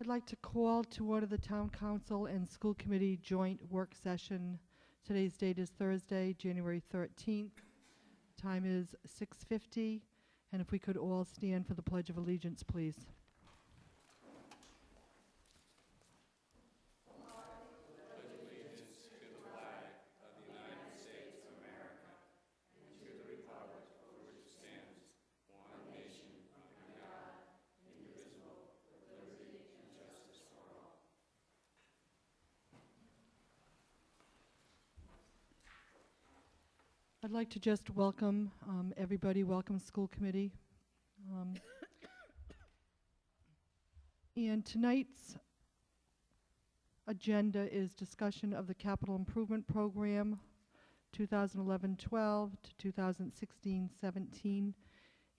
I'd like to call to order the Town Council and School Committee joint work session. Today's date is Thursday, January 13th. Time is 6:50, and if we could all stand for the Pledge of Allegiance, please. I'd like to just welcome everybody, welcome School Committee. And tonight's agenda is discussion of the Capital Improvement Program 2011-12 to 2016-17.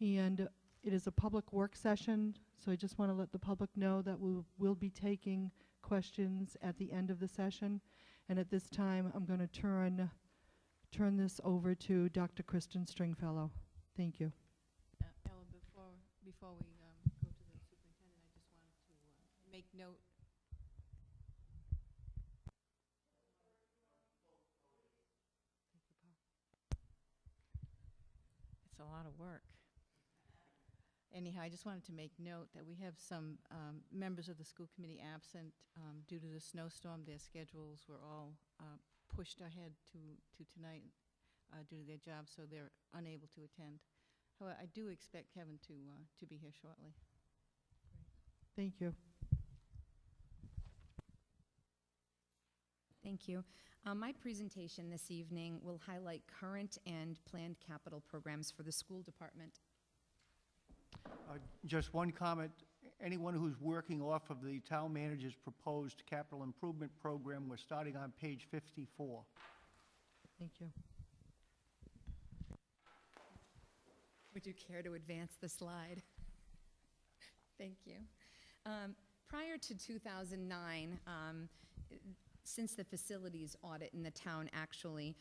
And it is a public work session, so I just want to let the public know that we will be taking questions at the end of the session. And at this time, I'm going to turn this over to Dr. Kristen Stringfellow. Thank you. Ella, before we go to the superintendent, I just wanted to make note. It's a lot of work. Anyhow, I just wanted to make note that we have some members of the school committee absent due to the snowstorm. Their schedules were all pushed ahead to tonight due to their jobs, so they're unable to attend. However, I do expect Kevin to be here shortly. Thank you. Thank you. My presentation this evening will highlight current and planned capital programs for the school department. Just one comment. Anyone who's working off of the town manager's proposed capital improvement program, we're starting on page 54. Thank you. Would you care to advance the slide? Thank you. Prior to 2009, since the facilities audit in the town actually,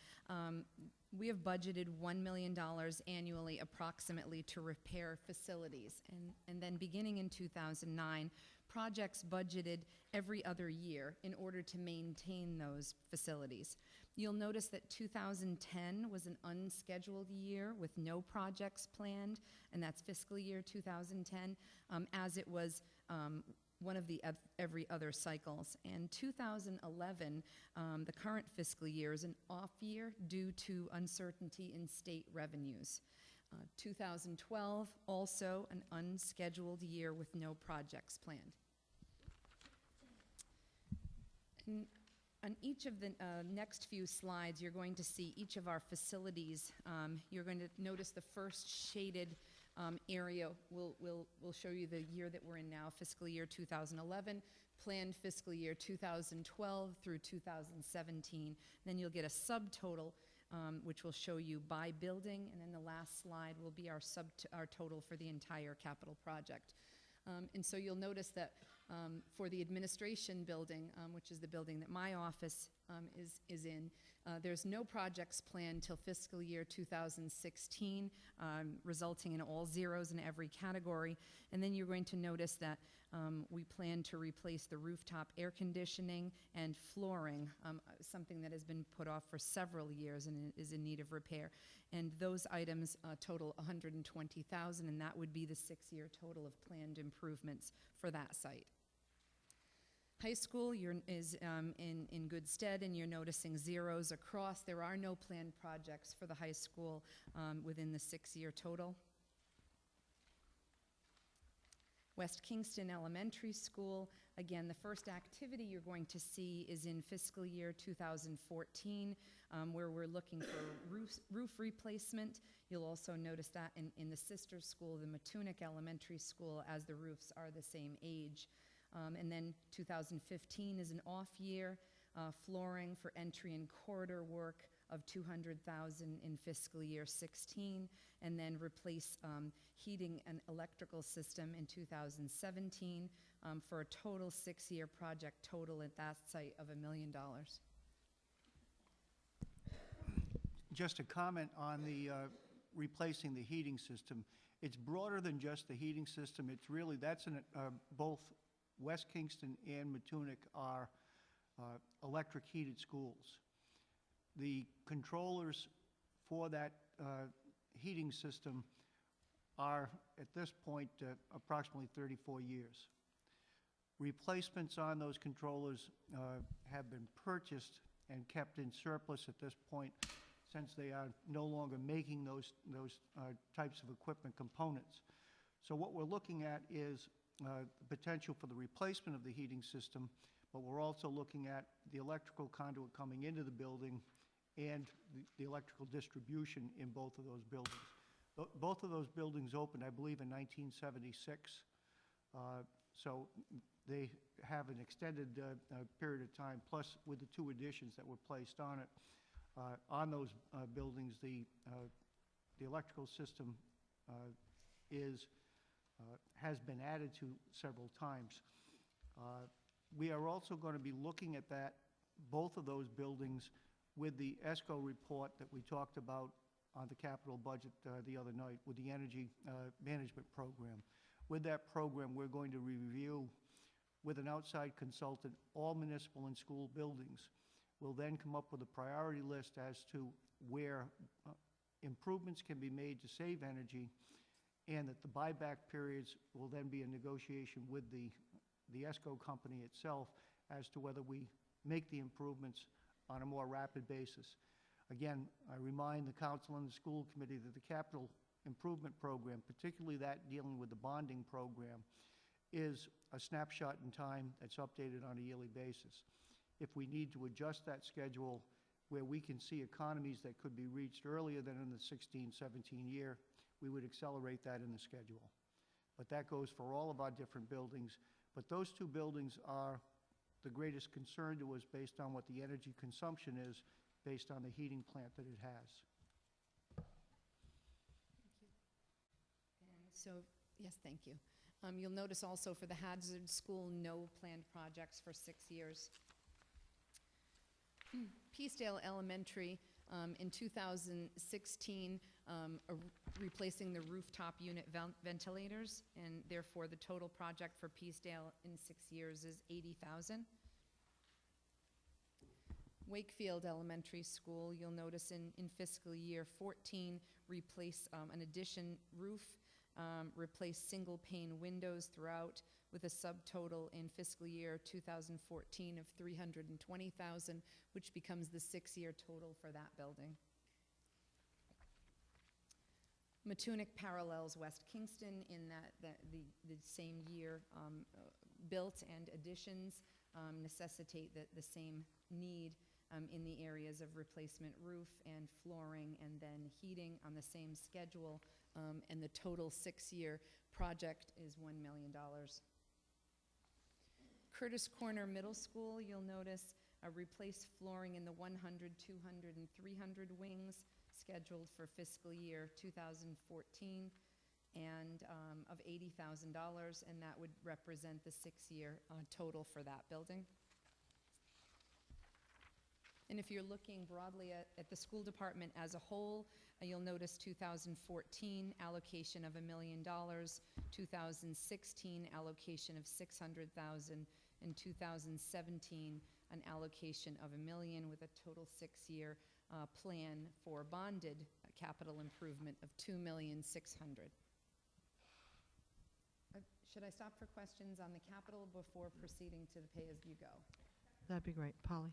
we have budgeted $1 million annually approximately to repair facilities. And then beginning in 2009, projects budgeted every other year in order to maintain those facilities. You'll notice that 2010 was an unscheduled year with no projects planned, and that's fiscal year 2010, as it was one of the every other cycles. And 2011, the current fiscal year, is an off year due to uncertainty in state revenues. 2012, also an unscheduled year with no projects planned. And on each of the next few slides, you're going to see each of our facilities. You're going to notice the first shaded area will show you the year that we're in now, fiscal year 2011, planned fiscal year 2012 through 2017. Then you'll get a subtotal, which will show you by building, and then the last slide will be our total for the entire capital project. And so you'll notice that for the administration building, which is the building that my office is in, there's no projects planned till fiscal year 2016, resulting in all zeros in every category. And then you're going to notice that we plan to replace the rooftop air conditioning and flooring, something that has been put off for several years and is in need of repair. And those items total $120,000, and that would be the 6-year total of planned improvements for that site. High school is in good stead, and you're noticing zeros across. There are no planned projects for the high school within the 6-year total. West Kingston Elementary School, again, the first activity you're going to see is in fiscal year 2014, where we're looking for roof replacement. You'll also notice that in the sister school, the Matunic Elementary School, as the roofs are the same age. And then 2015 is an off year, flooring for entry and corridor work of $200,000 in fiscal year 16, and then replace heating and electrical system in 2017 for a total 6-year project total at that site of $1 million. Just a comment on the replacing the heating system. It's broader than just the heating system. It's really, that's both West Kingston and Matunic are electric heated schools. The controllers for that heating system are, at this point, approximately 34 years. Replacements on those controllers have been purchased and kept in surplus at this point, since they are no longer making those types of equipment components. So what we're looking at is the potential for the replacement of the heating system, but we're also looking at the electrical conduit coming into the building and the electrical distribution in both of those buildings. Both of those buildings opened, I believe, in 1976. So they have an extended period of time, plus with the 2 additions that were placed on it. On those buildings, the electrical system has been added to several times. We are also going to be looking at both of those buildings with the ESCO report that we talked about on the capital budget the other night, with the energy management program. With that program, we're going to review with an outside consultant all municipal and school buildings. We'll then come up with a priority list as to where improvements can be made to save energy, and that the buyback periods will then be a negotiation with the ESCO company itself as to whether we make the improvements on a more rapid basis. Again, I remind the council and the school committee that the capital improvement program, particularly that dealing with the bonding program, is a snapshot in time that's updated on a yearly basis. If we need to adjust that schedule where we can see economies that could be reached earlier than in the 16-17 year, we would accelerate that in the schedule. But that goes for all of our different buildings. But those 2 buildings are the greatest concern to us based on what the energy consumption is, based on the heating plant that it has. And so, yes, thank you. You'll notice also for the Hazard School, no planned projects for 6 years. Peacedale Elementary, in 2016, replacing the rooftop unit ventilators, and therefore the total project for Peacedale in 6 years is $80,000. Wakefield Elementary School, you'll notice in fiscal year 14, replace an addition roof, replace single pane windows throughout, with a subtotal in fiscal year 2014 of $320,000, which becomes the 6-year total for that building. Matunic parallels West Kingston in that the same year built and additions necessitate the same need in the areas of replacement roof and flooring and then heating on the same schedule, and the total 6-year project is $1 million. Curtis Corner Middle School, you'll notice replace flooring in the 100, 200, and 300 wings, scheduled for fiscal year 2014, and of $80,000, and that would represent the 6-year total for that building. And if you're looking broadly at the school department as a whole, you'll notice 2014 allocation of $1 million, 2016 allocation of $600,000, and 2017 an allocation of $1 million, with a total 6-year plan for bonded capital improvement of $2,600,000. Should I stop for questions on the capital before proceeding to the pay-as-you-go? That'd be great. Polly?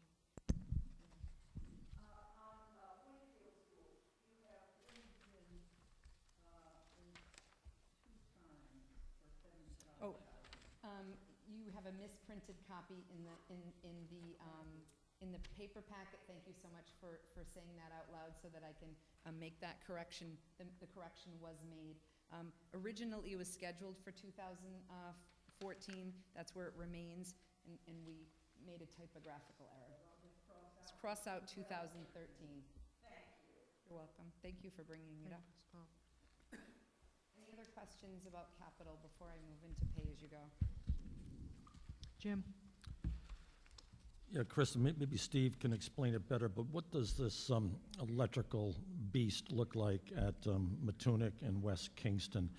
You have a misprinted copy in the paper packet. Thank you so much for saying that out loud so that I can make that correction. The correction was made. Originally, it was scheduled for 2014. That's where it remains, and we made a typographical error. Let's cross out 2013. Thank you. You're welcome. Thank you for bringing it up. Any other questions about capital before I move into pay-as-you-go? Jim? Yeah, Chris, maybe Steve can explain it better, but what does this electrical beast look like at Matunic and West Kingston?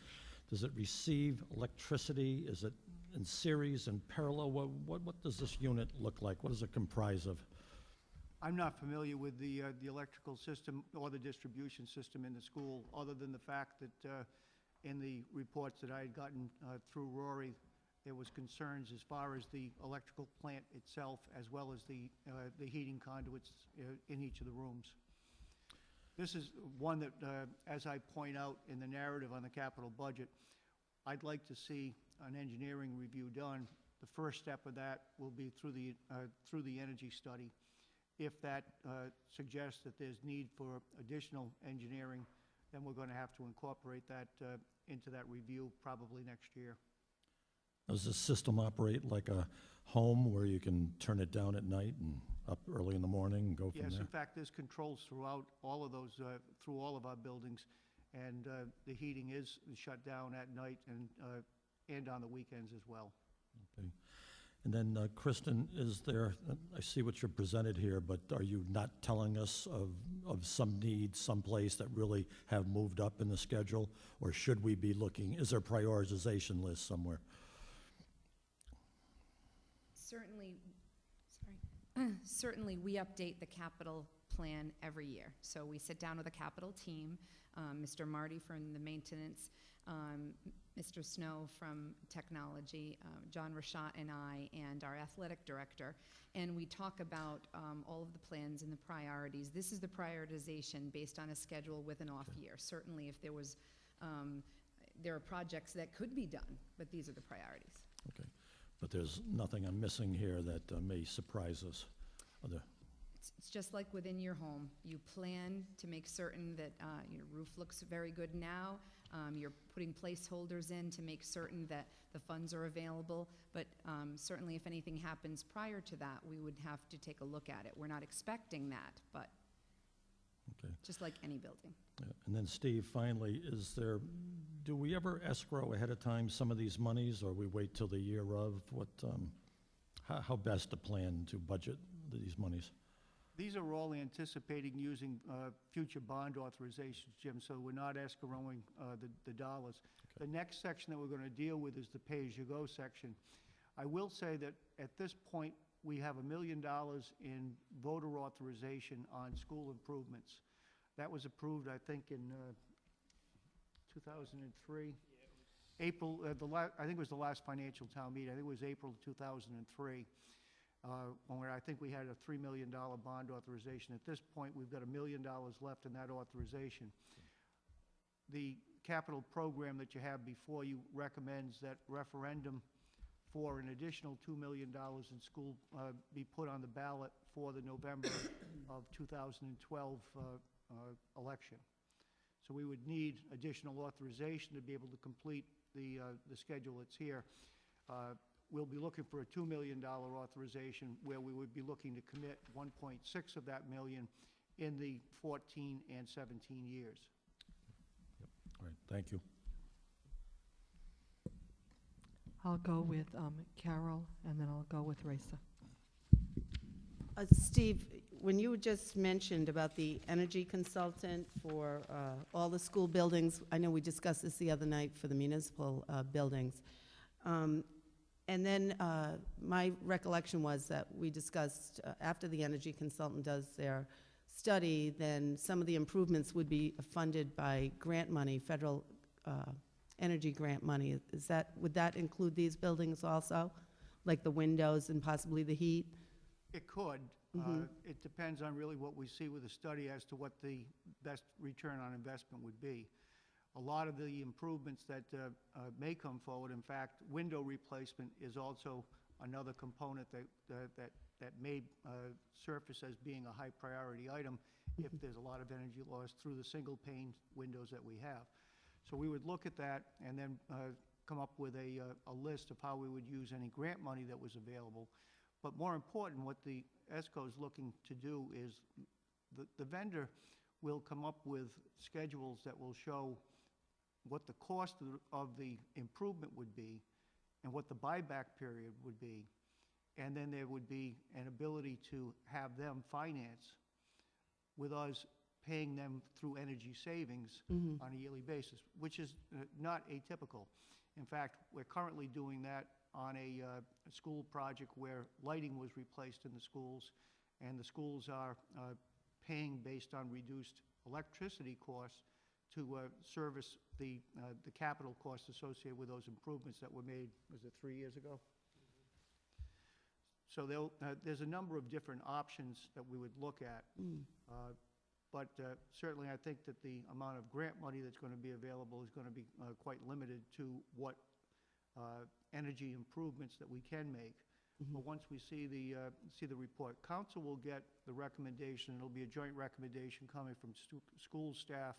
Does it receive electricity? Is it in series and parallel? What does this unit look like? What does it comprise of? I'm not familiar with the electrical system or the distribution system in the school, other than the fact that in the reports that I had gotten through Rory, there was concerns as far as the electrical plant itself, as well as the heating conduits in each of the rooms. This is one that, as I point out in the narrative on the capital budget, I'd like to see an engineering review done. The first step of that will be through the energy study. If that suggests that there's need for additional engineering, then we're going to have to incorporate that into that review probably next year. Does the system operate like a home where you can turn it down at night and up early in the morning and go from Yes, there? in fact, there's controls throughout all of those, through all of our buildings, and the heating is shut down at night and on the weekends as well. Okay. And then, Kristen, is there, I see what you're presented here, but are you not telling us of some needs someplace that really have moved up in the schedule? Or should we be looking, is there a prioritization list somewhere? Certainly, we update the capital plan every year. So we sit down with a capital team, Mr. Marty from the maintenance, Mr. Snow from technology, John Rashat and I, and our athletic director, and we talk about all of the plans and the priorities. This is the prioritization based on a schedule with an off year. Certainly, if there was, there are projects that could be done, but these are the priorities. Okay. But there's nothing I'm missing here that may surprise us? It's just like within your home. You plan to make certain that your roof looks very good now. You're putting placeholders in to make certain that the funds are available. But certainly if anything happens prior to that, we would have to take a look at it. We're not expecting that, but Okay. just like any building. Yeah. And then, Steve, finally, do we ever escrow ahead of time some of these monies, or we wait till the year of? How best to plan to budget these monies? These are all anticipating using future bond authorizations, Jim, so we're not escrowing the dollars. Okay. The next section that we're going to deal with is the pay-as-you-go section. I will say that at this point, we have $1 million in voter authorization on school improvements. That was approved, I think, in 2003. April, I think it was the last financial town meeting. I think it was April 2003. When I think we had a $3 million bond authorization. At this point, we've got $1 million left in that authorization. The capital program that you have before you recommends that referendum for an additional $2 million in school be put on the ballot for the November of 2012 election. So we would need additional authorization to be able to complete the schedule that's here. We'll be looking for a $2 million authorization where we would be looking to commit 1.6 of that million in the 14 and 17 years. All right, thank you. I'll go with Carol, and then I'll go with Raisa. Steve, when you just mentioned about the energy consultant for all the school buildings, I know we discussed this the other night for the municipal buildings. And then my recollection was that we discussed after the energy consultant does their study, then some of the improvements would be funded by grant money, federal energy grant money. Would that include these buildings also, like the windows and possibly the heat? It could. Mm-hmm. It depends on really what we see with the study as to what the best return on investment would be. A lot of the improvements that may come forward, in fact, window replacement is also another component that may surface as being a high priority item if there's a lot of energy loss through the single pane windows that we have. So we would look at that and then come up with a list of how we would use any grant money that was available. But more important, what the ESCO is looking to do is the vendor will come up with schedules that will show what the cost of the improvement would be and what the buyback period would be. And then there would be an ability to have them finance with us paying them through energy savings on a yearly basis, which is not atypical. In fact, we're currently doing that on a school project where lighting was replaced in the schools, and the schools are paying based on reduced electricity costs to service the capital costs associated with those improvements that were made, was it 3 years ago? So there's a number of different options that we would look at. But certainly, I think that the amount of grant money that's going to be available is going to be quite limited to what energy improvements that we can make. But once we see the report, council will get the recommendation. It'll be a joint recommendation coming from school staff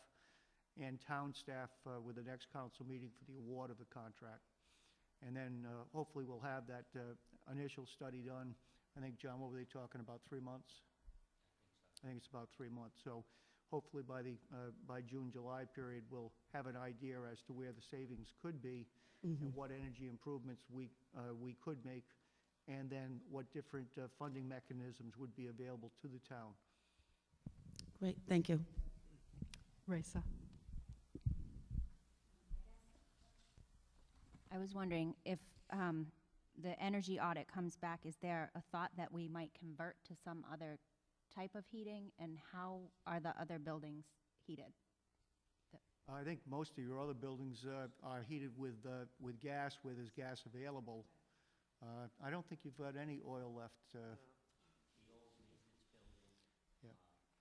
and town staff with the next council meeting for the award of the contract. And then hopefully we'll have that initial study done. I think, John, what were they talking about, 3 months? I think it's about 3 months. So hopefully by June, July period, we'll have an idea as to where the savings could be and what energy improvements we could make, and then what different funding mechanisms would be available to the town. Great, thank you. Raisa. I was wondering if the energy audit comes back, is there a thought that we might convert to some other type of heating, and how are the other buildings heated? I think most of your other buildings are heated with gas, where there's gas available. I don't think you've got any oil left. Yeah.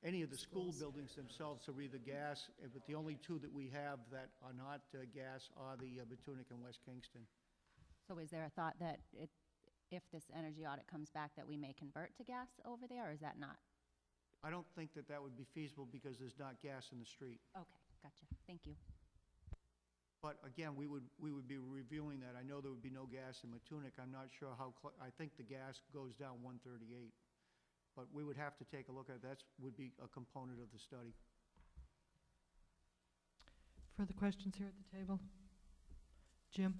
Any of the school buildings themselves are either gas, but the only two that we have that are not gas are the Batunik and West Kingston. So is there a thought that if this energy audit comes back, that we may convert to gas over there, or is that not? I don't think that would be feasible because there's not gas in the street. Okay, gotcha. Thank you. But again, we would be reviewing that. I know there would be no gas in Matunic. I'm not sure how, I think the gas goes down 138. But we would have to take a look at it. That would be a component of the study. Further questions here at the table? Jim?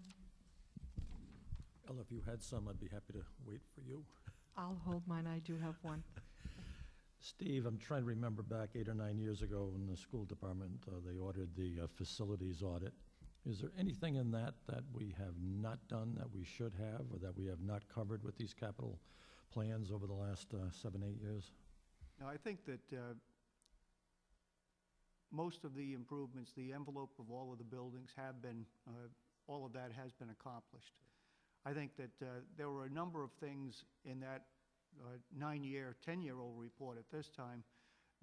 Ella, if you had some, I'd be happy to wait for you. I'll hold mine. I do have one. Steve, I'm trying to remember back 8 or 9 years ago in the school department, they ordered the facilities audit. Is there anything in that we have not done that we should have, or that we have not covered with these capital plans over the last 7, 8 years? Now, I think that most of the improvements, the envelope of all of the buildings have been, all of that has been accomplished. I think that there were a number of things in that 9-year, 10-year-old report at this time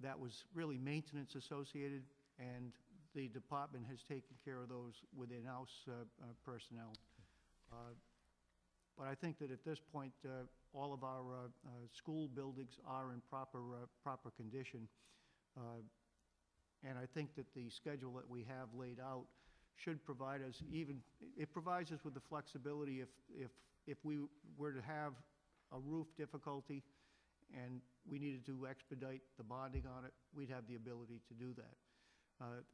that was really maintenance associated, and the department has taken care of those with in-house personnel. But I think that at this point, all of our school buildings are in proper condition. And I think that the schedule that we have laid out should provide us it provides us with the flexibility if we were to have a roof difficulty and we needed to expedite the bonding on it, we'd have the ability to do that.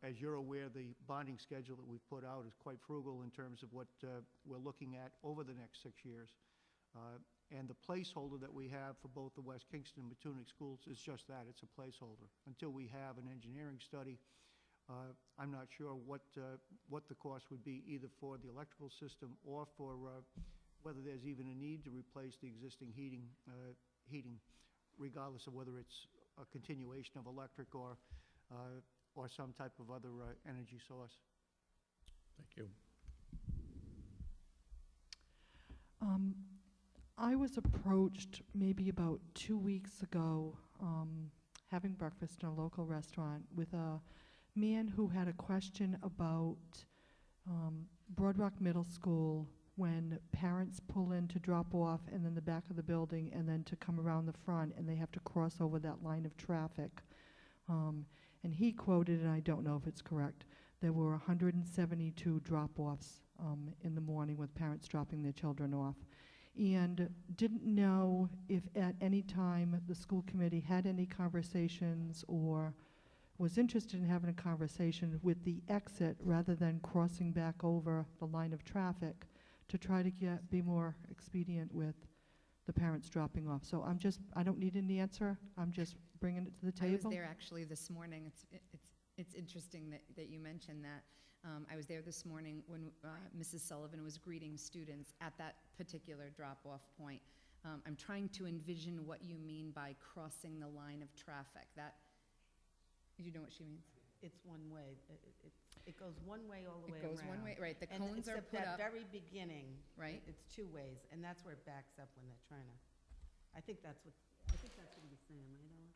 As you're aware, the bonding schedule that we've put out is quite frugal in terms of what we're looking at over the next 6 years. And the placeholder that we have for both the West Kingston and Matunic schools is just that, it's a placeholder. Until we have an engineering study, I'm not sure what the cost would be either for the electrical system or for whether there's even a need to replace the existing heating, regardless of whether it's a continuation of electric or some type of other energy source. Thank you. I was approached maybe about 2 weeks ago, having breakfast in a local restaurant, with a man who had a question about Broad Rock Middle School, when parents pull in to drop off and then the back of the building and then to come around the front, and they have to cross over that line of traffic. And he quoted, and I don't know if it's correct, there were 172 drop-offs in the morning with parents dropping their children off. And didn't know if at any time the school committee had any conversations or was interested in having a conversation with the exit rather than crossing back over the line of traffic to try to be more expedient with the parents dropping off. So I don't need an answer. I'm just bringing it to the table. I was there actually this morning. It's interesting that you mentioned that. I was there this morning when Mrs. Sullivan was greeting students at that particular drop-off point. I'm trying to envision what you mean by crossing the line of traffic. You know what she means? It's one way. It goes one way all the way It around. goes one way, right, the And cones are except put that up, very beginning. right? It's two ways, and that's where it backs up when they're trying to, I think that's what he was saying, right, Ellen?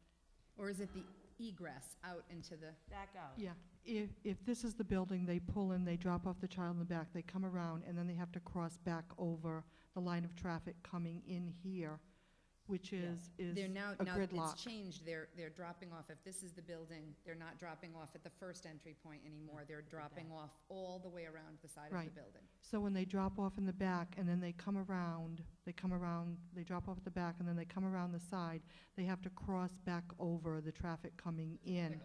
Or is it the egress out into the, Back out. Yeah, if this is the building, they pull in, they drop off the child in the back, they come around, and then they have to cross back over the line of traffic coming in here, which Yeah. is they're now, a now gridlock. it's changed, they're dropping off, if this is the building, they're not dropping off at the first entry point anymore, they're dropping off all the way around the side of the Right. building. So when they drop off in the back, and then they come around, they drop off at the back, and then they come around the side, they have to cross back over the traffic coming in.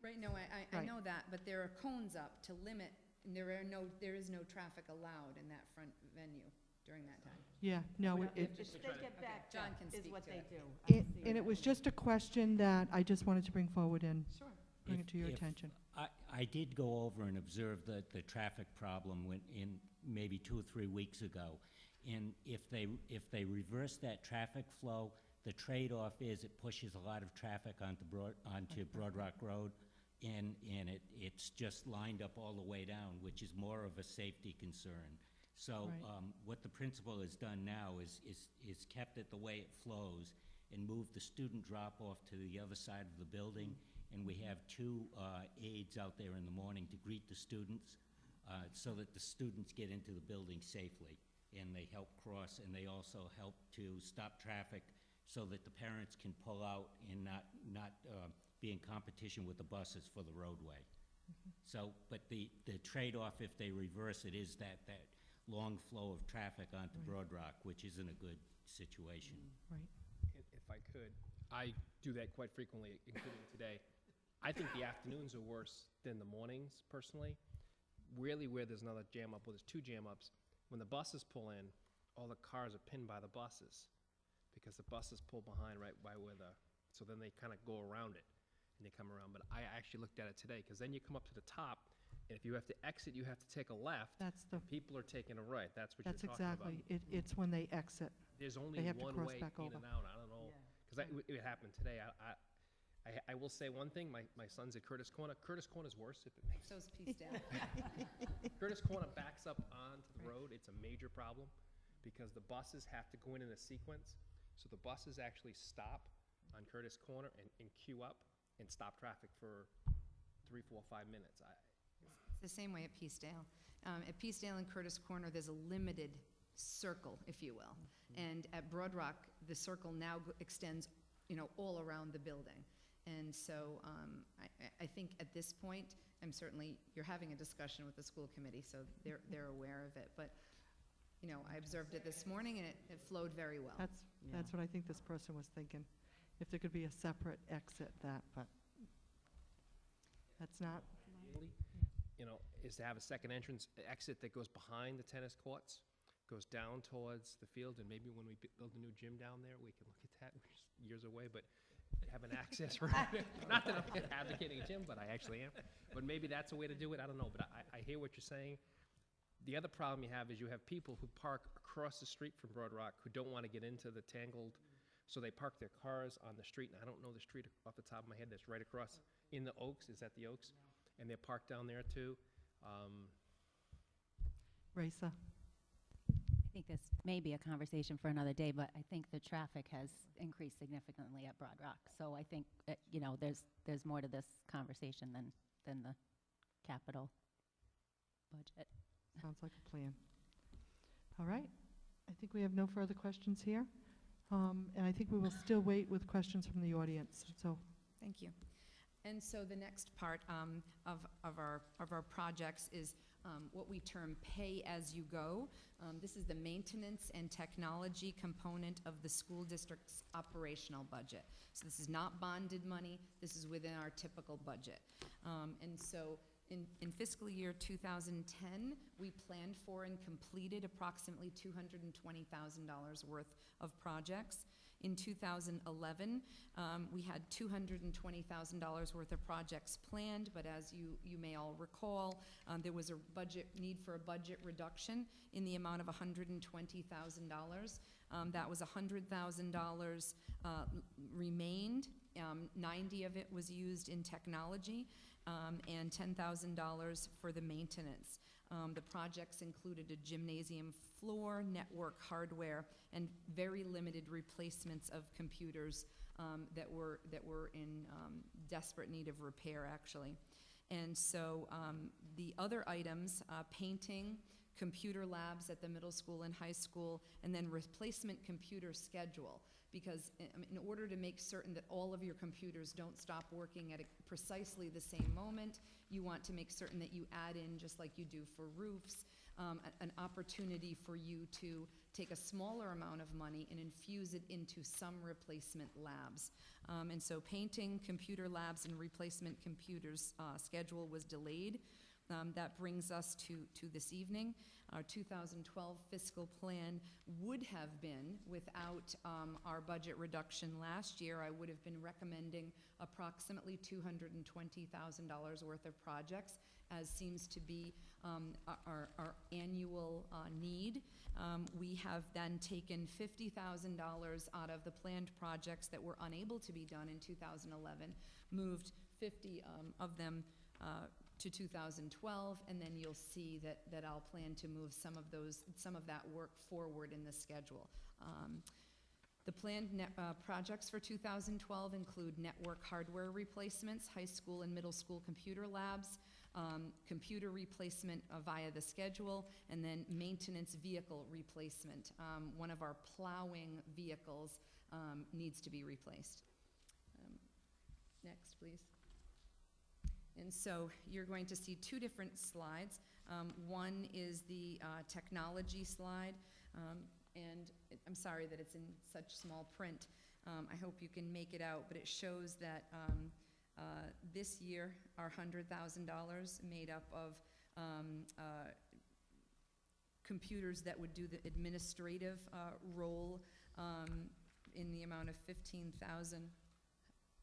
Right, no, I Right. know that, but there are cones up to limit, and there is no traffic allowed in that front venue during that time. Yeah, no, Well, it, If they get backed John up can is speak what to they it. do. and it was just a question that I just wanted to bring forward and Sure. bring If- it to your if attention. I did go over and observe the traffic problem in maybe 2 or 3 weeks ago. And if they reverse that traffic flow, the trade-off is it pushes a lot of traffic onto Broad Rock Road, and it's just lined up all the way down, which is more of a safety concern. So Right. what the principal has done now is kept it the way it flows and moved the student drop-off to the other side of the building. And we have 2 aides out there in the morning to greet the students, so that the students get into the building safely. And they help cross, and they also help to stop traffic so that the parents can pull out and not be in competition with the buses for the roadway. So, but the trade-off, if they reverse it, is that long flow of traffic onto Right. Broad Rock, which isn't a good situation. Right. If I could, I do that quite frequently, including today. I think the afternoons are worse than the mornings, personally. Really, where there's another jam up, well, there's 2 jam ups. When the buses pull in, all the cars are pinned by the buses, because the buses pull behind right by where so then they kind of go around it, and they come around. But I actually looked at it today, because then you come up to the top, and if you have to exit, you have to take a left. That's the, People are taking a right. That's what you're that's talking about. exactly, it's when they exit. There's only They have to one cross way back in over. and out. I don't know. Because it happened today. I will say one thing. My son's at Curtis Corner. Curtis Corner's worse, if it makes So's Peacedale. Curtis Corner backs up onto the road. It's a major problem because the buses have to go in a sequence. So the buses actually stop on Curtis Corner and queue up and stop traffic for 3, 4, 5 minutes. It's the same way at Peacedale. At Peacedale and Curtis Corner, there's a limited circle, if you will. And at Broad Rock, the circle now extends, all around the building. And so I think at this point, you're having a discussion with the school committee, so they're aware of it. But, I observed it this morning, and it flowed very well. That's what I think this person was thinking, if there could be a separate exit but that's not, Ideally, is to have a second exit that goes behind the tennis courts, goes down towards the field, and maybe when we build a new gym down there, we can look at that. We're just years away, but have an access road. Not that I'm advocating a gym, but I actually am. But maybe that's a way to do it. I don't know, but I hear what you're saying. The other problem you have is you have people who park across the street from Broad Rock who don't want to get into the tangled, so they park their cars on the street, and I don't know the street off the top of my head that's right across in the Oaks. Is that the Oaks? And they're parked down there too. Raisa. I think this may be a conversation for another day, but I think the traffic has increased significantly at Broad Rock. So I think, there's more to this conversation than the capital budget. Sounds like a plan. All right. I think we have no further questions here. And I think we will still wait with questions from the audience. So, Thank you. And so the next part of our projects is what we term pay-as-you-go. This is the maintenance and technology component of the school district's operational budget. So this is not bonded money. This is within our typical budget. And so in fiscal year 2010, we planned for and completed approximately $220,000 worth of projects. In 2011, we had $220,000 worth of projects planned, but as you may all recall, there was a need for a budget reduction in the amount of $120,000. That was $100,000 remained. 90 of it was used in technology, and $10,000 for the maintenance. The projects included a gymnasium floor, network hardware, and very limited replacements of computers that were in desperate need of repair, actually. And so the other items, painting, computer labs at the middle school and high school, and then replacement computer schedule. Because in order to make certain that all of your computers don't stop working at precisely the same moment, you want to make certain that you add in, just like you do for roofs, an opportunity for you to take a smaller amount of money and infuse it into some replacement labs. And so painting, computer labs, and replacement computers schedule was delayed. That brings us to this evening. Our 2012 fiscal plan would have been, without our budget reduction last year, I would have been recommending approximately $220,000 worth of projects, as seems to be our annual need. We have then taken $50,000 out of the planned projects that were unable to be done in 2011, moved 50 of them to 2012, and then you'll see that I'll plan to move some of that work forward in the schedule. The planned projects for 2012 include network hardware replacements, high school and middle school computer labs, computer replacement via the schedule, and then maintenance vehicle replacement. One of our plowing vehicles needs to be replaced. Next, please. And so you're going to see two different slides. One is the technology slide, and I'm sorry that it's in such small print. I hope you can make it out, but it shows that this year, our $100,000 made up of computers that would do the administrative role in the amount of $15,000.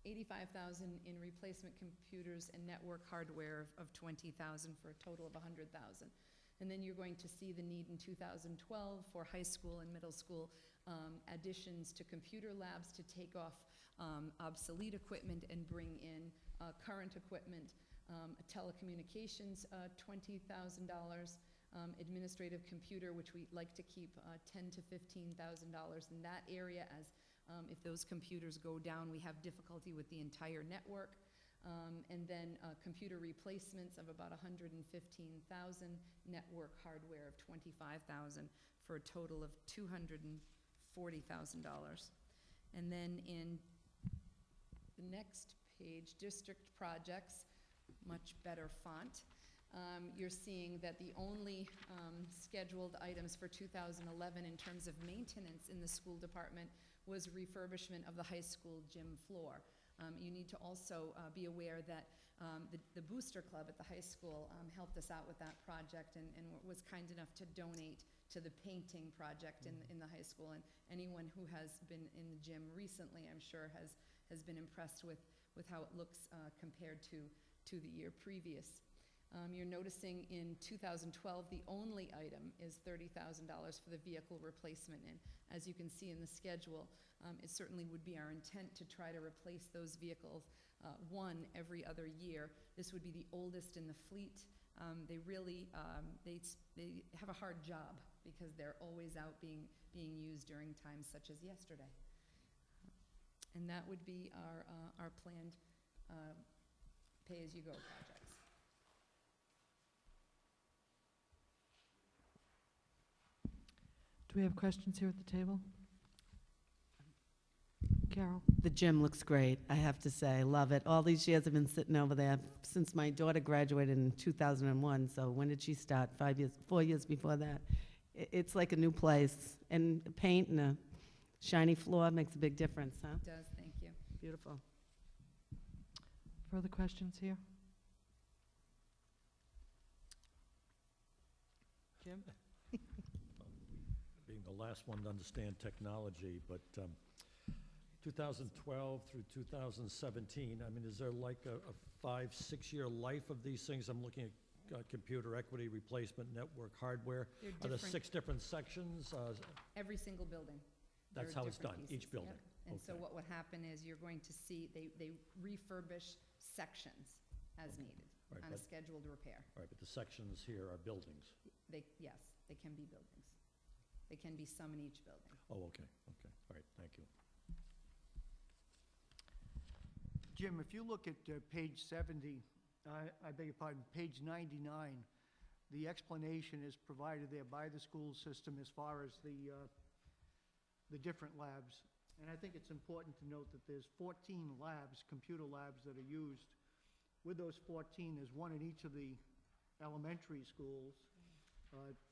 $85,000 in replacement computers and network hardware of $20,000 for a total of $100,000. And then you're going to see the need in 2012 for high school and middle school additions to computer labs to take off obsolete equipment and bring in current equipment, telecommunications, $20,000, administrative computer, which we like to keep $10,000 to $15,000 in that area, as if those computers go down, we have difficulty with the entire network. And then computer replacements of about $115,000, network hardware of $25,000, for a total of $240,000. And then in the next page, district projects, much better font. You're seeing that the only scheduled items for 2011 in terms of maintenance in the school department was refurbishment of the high school gym floor. You need to also be aware that the Booster Club at the high school helped us out with that project and was kind enough to donate to the painting project in the high school. And anyone who has been in the gym recently, I'm sure, has been impressed with how it looks compared to the year previous. You're noticing in 2012, the only item is $30,000 for the vehicle replacement. And as you can see in the schedule, it certainly would be our intent to try to replace those vehicles, one every other year. This would be the oldest in the fleet. They really, they have a hard job because they're always out being used during times such as yesterday. And that would be our planned pay-as-you-go projects. Do we have questions here at the table? Carol? The gym looks great, I have to say. I love it. All these years I've been sitting over there since my daughter graduated in 2001. So when did she start? 5 years, 4 years before that. It's like a new place. And paint and a shiny floor makes a big difference, huh? It does, thank you. Beautiful. Further questions here? Jim? Being the last one to understand technology, but 2012 through 2017, I mean, is there like a 5-6 year life of these things? I'm looking at computer equity, replacement, network, hardware. They're Are there different. 6 different sections? Every single building. That's There are how it's different done, pieces, each building? yep. And so Okay. what would happen is you're going to see, they refurbish sections as needed Right, on a but- scheduled repair. All right, but the sections here are buildings. Yes, they can be buildings. They can be some in each building. Oh, okay, all right, thank you. Jim, if you look at page 70, I beg your pardon, page 99, the explanation is provided there by the school system as far as the different labs. And I think it's important to note that there's 14 labs, computer labs, that are used. With those 14, there's one in each of the elementary schools,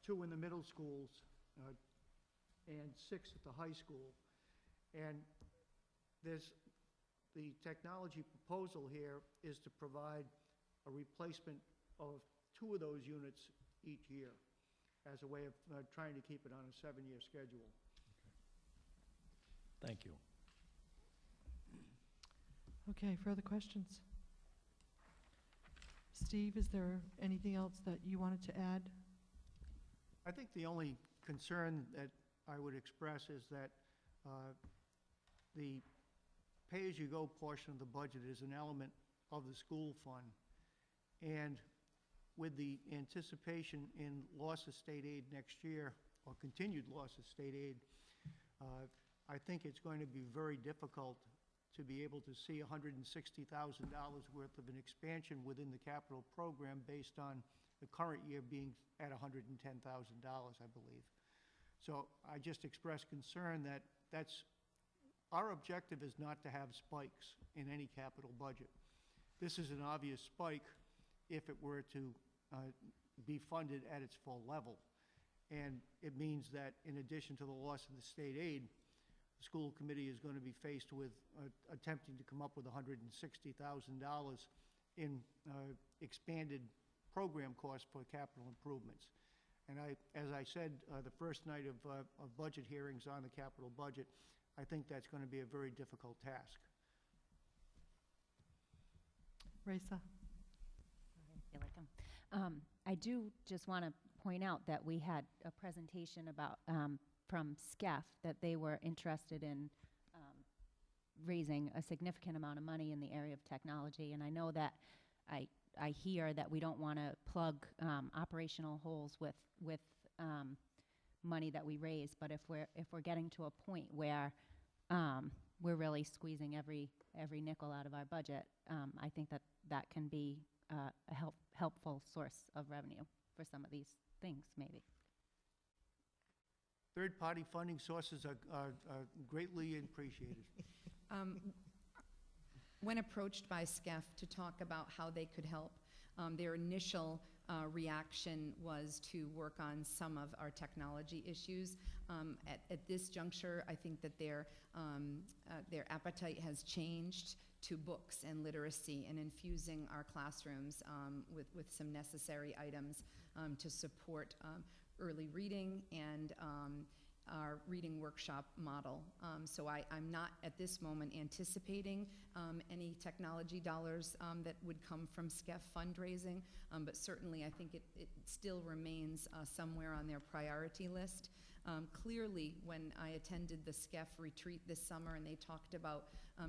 2 in the middle schools, and 6 at the high school. And the technology proposal here is to provide a replacement of 2 of those units each year as a way of trying to keep it on a 7-year schedule. Thank you. Okay, further questions? Steve, is there anything else that you wanted to add? I think the only concern that I would express is that the pay-as-you-go portion of the budget is an element of the school fund. And with the anticipation in loss of state aid next year, or continued loss of state aid, I think it's going to be very difficult to be able to see $160,000 worth of an expansion within the capital program based on the current year being at $110,000, I believe. So I just express concern that our objective is not to have spikes in any capital budget. This is an obvious spike if it were to be funded at its full level. And it means that in addition to the loss of the state aid, the school committee is going to be faced with attempting to come up with $160,000 in expanded program costs for capital improvements. And as I said the first night of budget hearings on the capital budget, I think that's going to be a very difficult task. Raisa? You're welcome. I do just want to point out that we had a presentation about, from SCEF, that they were interested in raising a significant amount of money in the area of technology. And I know that I hear that we don't want to plug operational holes with money that we raise, but if we're getting to a point where we're really squeezing every nickel out of our budget, I think that can be a helpful source of revenue for some of these things, maybe. Third-party funding sources are greatly appreciated. When approached by SCEF to talk about how they could help, their initial reaction was to work on some of our technology issues. At this juncture, I think that their appetite has changed to books and literacy and infusing our classrooms with some necessary items to support early reading and our reading workshop model. So I'm not at this moment anticipating any technology dollars that would come from SCEF fundraising, but certainly I think it still remains somewhere on their priority list. Clearly, when I attended the SCEF retreat this summer and they talked about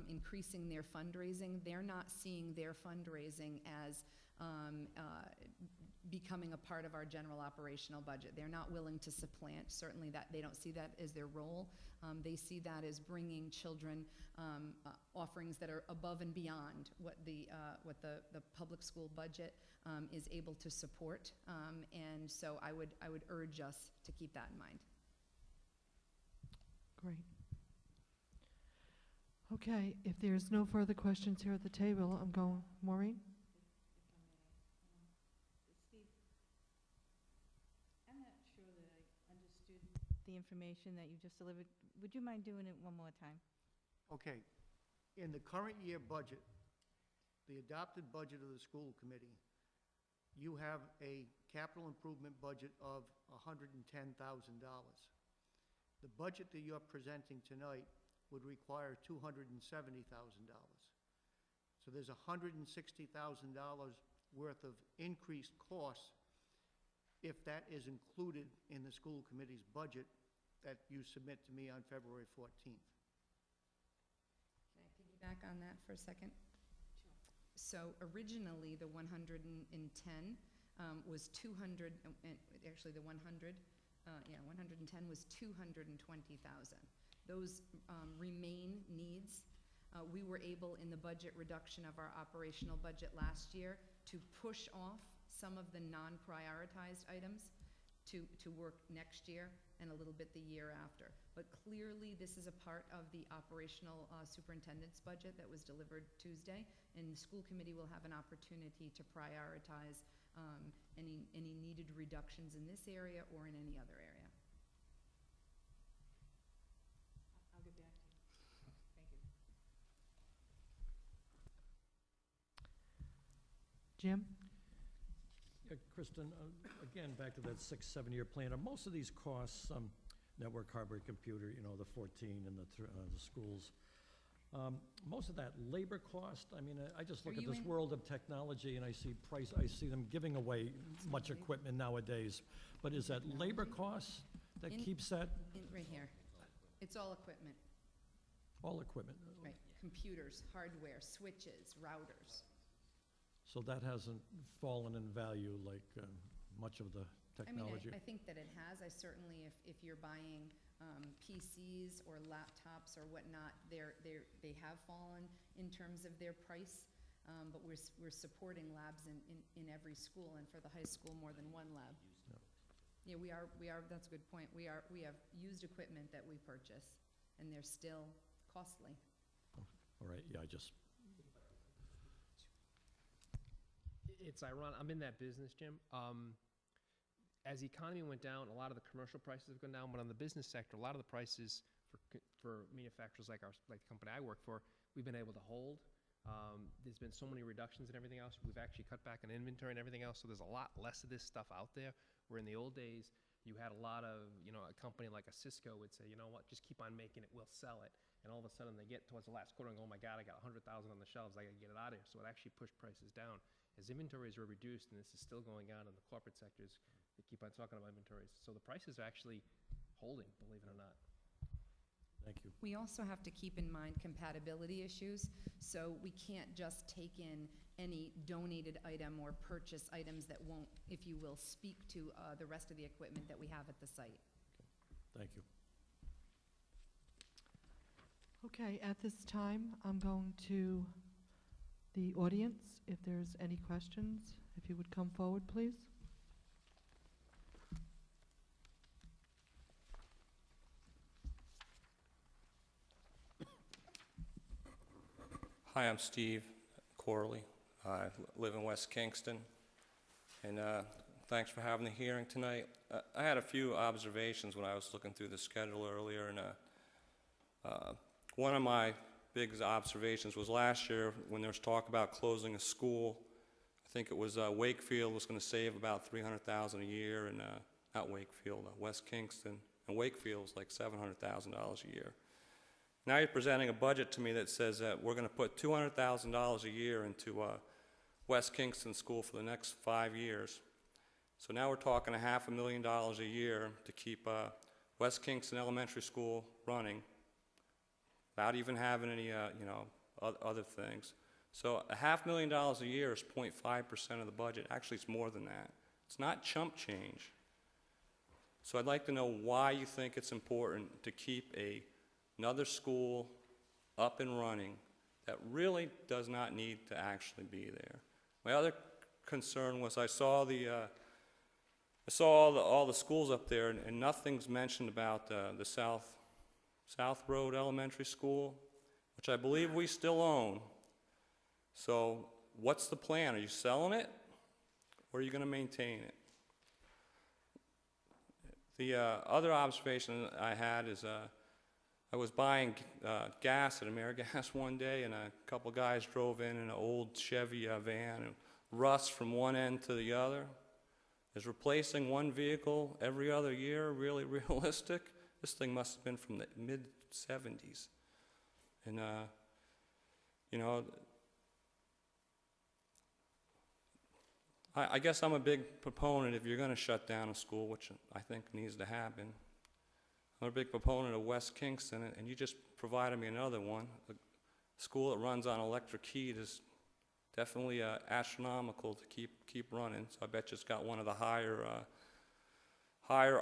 increasing their fundraising, they're not seeing their fundraising as becoming a part of our general operational budget. They're not willing to supplant, certainly that they don't see that as their role. They see that as bringing children offerings that are above and beyond what the public school budget is able to support. And so I would urge us to keep that in mind. Great. Okay, if there's no further questions here at the table, I'm going, Maureen? Steve, I'm not sure that I understood the information that you just delivered. Would you mind doing it one more time? Okay. In the current year budget, the adopted budget of the school committee, you have a capital improvement budget of $110,000. The budget that you're presenting tonight would require $270,000. So there's $160,000 worth of increased costs if that is included in the school committee's budget that you submit to me on February 14th. Can I piggyback on that for a second? So originally, the 110 was 200, actually the 110 was 220,000. Those remain needs. We were able, in the budget reduction of our operational budget last year, to push off some of the non-prioritized items to work next year and a little bit the year after. But clearly, this is a part of the operational superintendent's budget that was delivered Tuesday, and the school committee will have an opportunity to prioritize any needed reductions in this area or in any other area. I'll get back to you. Thank you. Jim? Kristen, again, back to that 6-7-year plan, are most of these costs, network, hardware, computer, the 14 and the schools, most of that labor cost? I mean, I just look at this world of technology and I see them giving away much equipment nowadays. But is that labor cost that keeps that? Right here. It's all equipment. All equipment? Right. Computers, hardware, switches, routers. So that hasn't fallen in value like much of the technology? I think that it has. I certainly, if you're buying PCs or laptops or whatnot, they have fallen in terms of their price. But we're supporting labs in every school, and for the high school, more than one lab. Yeah, we are. That's a good point. We have used equipment that we purchase, and they're still costly. All right. Yeah, It's ironic. I'm in that business, Jim. As the economy went down, a lot of the commercial prices have gone down, but on the business sector, a lot of the prices for manufacturers like the company I work for, we've been able to hold. There's been so many reductions and everything else. We've actually cut back on inventory and everything else, so there's a lot less of this stuff out there. Where in the old days, you had a lot of, a company like a Cisco would say, you know what, just keep on making it, we'll sell it. And all of a sudden, they get towards the last quarter and go, oh my God, I got 100,000 on the shelves, I gotta get it out of here. So it actually pushed prices down. As inventories were reduced, and this is still going on in the corporate sectors, they keep on talking about inventories. So the prices are actually holding, believe it or not. Thank you. We also have to keep in mind compatibility issues. So we can't just take in any donated item or purchase items that won't, if you will, speak to the rest of the equipment that we have at the site. Thank you. Okay, at this time, I'm going to the audience. If there's any questions, if you would come forward, please. Hi, I'm Steve Corley. I live in West Kingston, and thanks for having the hearing tonight. I had a few observations when I was looking through the schedule earlier, and one of my big observations was last year when there was talk about closing a school. I think it was Wakefield was going to save about $300,000 a year, and not Wakefield, West Kingston, and Wakefield was like $700,000 a year. Now you're presenting a budget to me that says that we're going to put $200,000 a year into West Kingston School for the next 5 years. So now we're talking $500,000 a year to keep West Kingston Elementary School running, without even having any, other things. So $500,000 a year is 0.5% of the budget. Actually, it's more than that. It's not chump change. So I'd like to know why you think it's important to keep another school up and running that really does not need to actually be there. My other concern was I saw all the schools up there, and nothing's mentioned about the South Road Elementary School, which I believe we still own. So what's the plan? Are you selling it, or are you going to maintain it? The other observation I had is I was buying gas at AmeriGas one day, and a couple guys drove in an old Chevy van, and rust from one end to the other. Is replacing one vehicle every other year really realistic? This thing must have been from the mid-'70s. And, you know, I guess I'm a big proponent, if you're going to shut down a school, which I think needs to happen, I'm a big proponent of West Kingston, and you just provided me another one. A school that runs on electric heat is definitely astronomical to keep running, so I bet you it's got one of the higher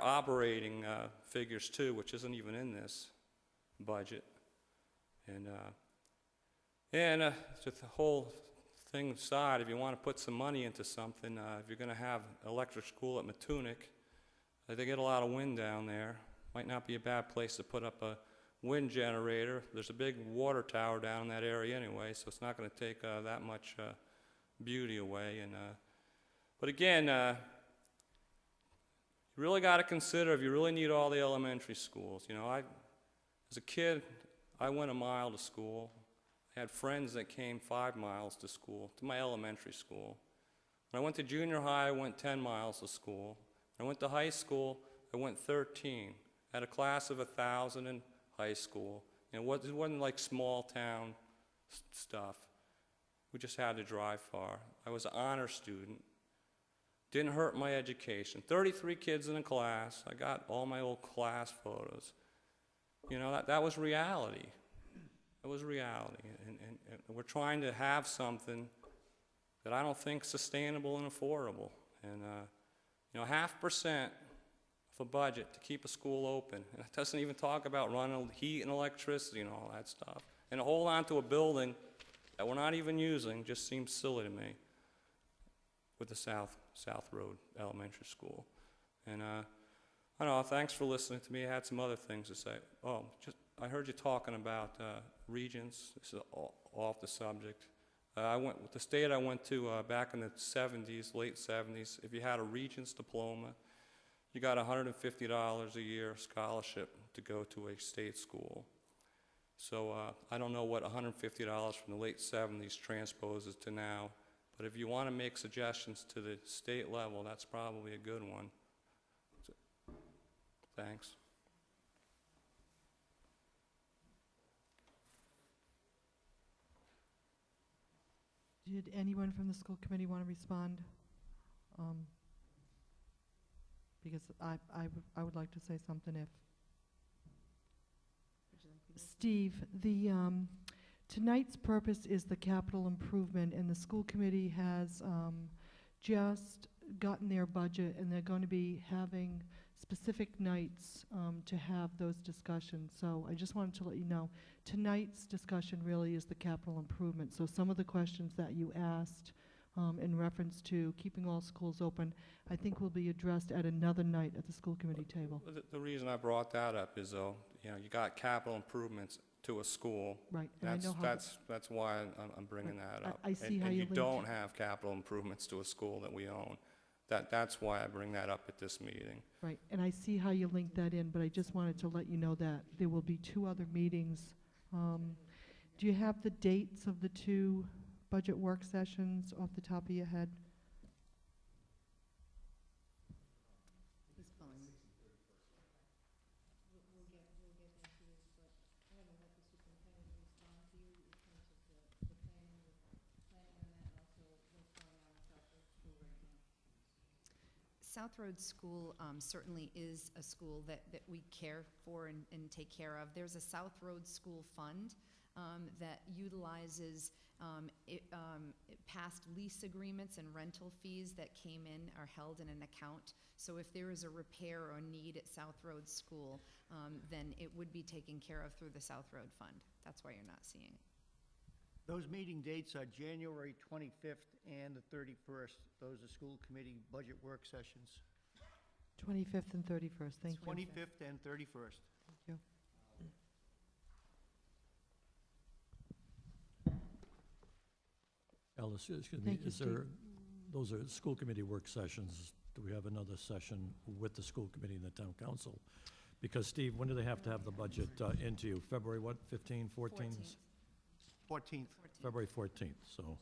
operating figures too, which isn't even in this budget. And just the whole thing aside, if you want to put some money into something, if you're going to have electric school at Matunic, they get a lot of wind down there. Might not be a bad place to put up a wind generator. There's a big water tower down in that area anyway, so it's not going to take that much beauty away. And but again, you really got to consider if you really need all the elementary schools. You know, as a kid, I went a mile to school. I had friends that came 5 miles to school, to my elementary school. When I went to junior high, I went 10 miles to school. When I went to high school, I went 13. I had a class of 1,000 in high school. And it wasn't like small town stuff. We just had to drive far. I was an honor student. Didn't hurt my education. 33 kids in a class. I got all my old class photos. You know, that was reality. It was reality. And we're trying to have something that I don't think is sustainable and affordable. And, you know, 0.5% of a budget to keep a school open. And it doesn't even talk about running heat and electricity and all that stuff. And to hold on to a building that we're not even using just seems silly to me with the South Road Elementary School. And I don't know, thanks for listening to me. I had some other things to say. Oh, I heard you talking about regents. This is off the subject. The state I went to back in the 70s, late 70s, if you had a regents diploma, you got $150 a year scholarship to go to a state school. So I don't know what $150 from the late 70s transposes to now, but if you want to make suggestions to the state level, that's probably a good one. So, thanks. Did anyone from the school committee want to respond? Because I would like to say something if. Steve, tonight's purpose is the capital improvement, and the school committee has just gotten their budget, and they're going to be having specific nights to have those discussions. So I just wanted to let you know, tonight's discussion really is the capital improvement. So some of the questions that you asked in reference to keeping all schools open, I think will be addressed at another night at the school committee table. The reason I brought that up is, though, you know, you got capital improvements to a school. Right, and I know how that's why I'm bringing that up. I see how and you you linked don't it. have capital improvements to a school that we own. That's why I bring that up at this meeting. Right, and I see how you linked that in, but I just wanted to let you know that there will be 2 other meetings. Do you have the dates of the 2 budget work sessions off the top of your head? South Road School certainly is a school that we care for and take care of. There's a South Road School Fund that utilizes past lease agreements and rental fees that came in are held in an account. So if there is a repair or need at South Road School, then it would be taken care of through the South Road Fund. That's why you're not seeing it. Those meeting dates are January 25th and the 31st. Those are school committee budget work sessions. 25th and 31st, thank you. 25th and 31st. Thank you. Alice, excuse me, Thank you, is Steve. there, those are school committee work sessions. Do we have another session with the school committee and the town council? Because, Steve, when do they have to have the budget into you? February what, 15, 14? 14th. February 14th, so.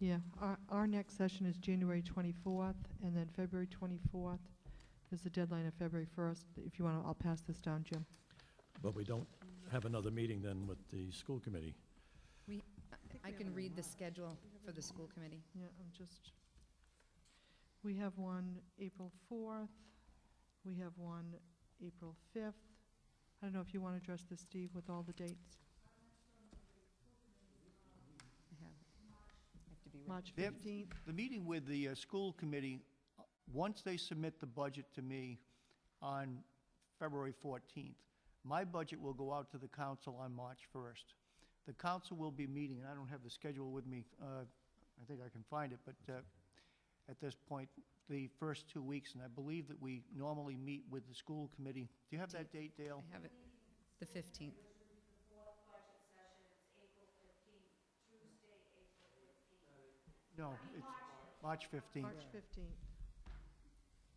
Yeah, our next session is January 24th, and then February 24th. There's a deadline of February 1st. If you want to, I'll pass this down, Jim. But we don't have another meeting then with the school committee. We, I can read the schedule for the school committee. Yeah, we have one April 4th, we have one April 5th. I don't know if you want to address this, Steve, with all the dates. I have to be ready. March Yep. 15th, The meeting with the school committee, once they submit the budget to me on February 14th, my budget will go out to the council on March 1st. The council will be meeting, and I don't have the schedule with me, I think I can find it, but at this point, the first 2 weeks, and I believe that we normally meet with the school committee. Do you have that date, Dale? I have it, the 15th. No, it's March 15th. March 15th.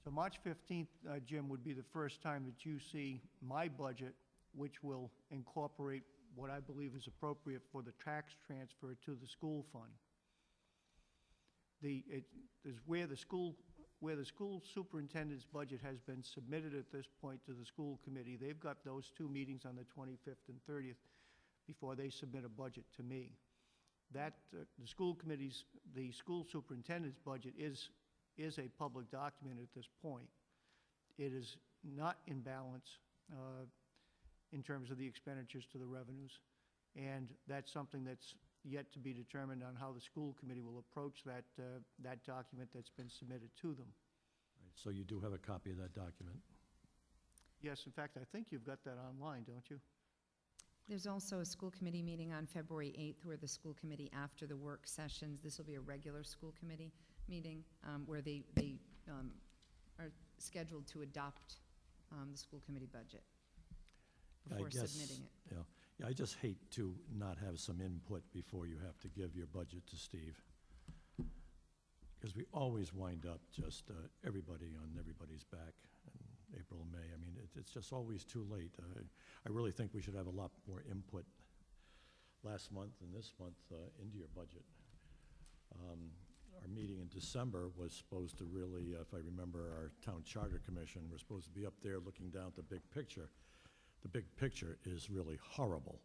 So March 15th, Jim, would be the first time that you see my budget, which will incorporate what I believe is appropriate for the tax transfer to the school fund. Where the school superintendent's budget has been submitted at this point to the school committee, they've got those 2 meetings on the 25th and 30th before they submit a budget to me. That, the school superintendent's budget is a public document at this point. It is not in balance in terms of the expenditures to the revenues, and that's something that's yet to be determined on how the school committee will approach that document that's been submitted to them. Right, so you do have a copy of that document? Yes, in fact, I think you've got that online, don't you? There's also a school committee meeting on February 8th where the school committee, after the work sessions, this will be a regular school committee meeting where they are scheduled to adopt the school committee budget before submitting it. Yeah, I just hate to not have some input before you have to give your budget to Steve. Because we always wind up just everybody on everybody's back in April and May. I mean, it's just always too late. I really think we should have a lot more input last month and this month into your budget. Our meeting in December was supposed to really, if I remember our town charter commission, we're supposed to be up there looking down at the big picture. The big picture is really horrible.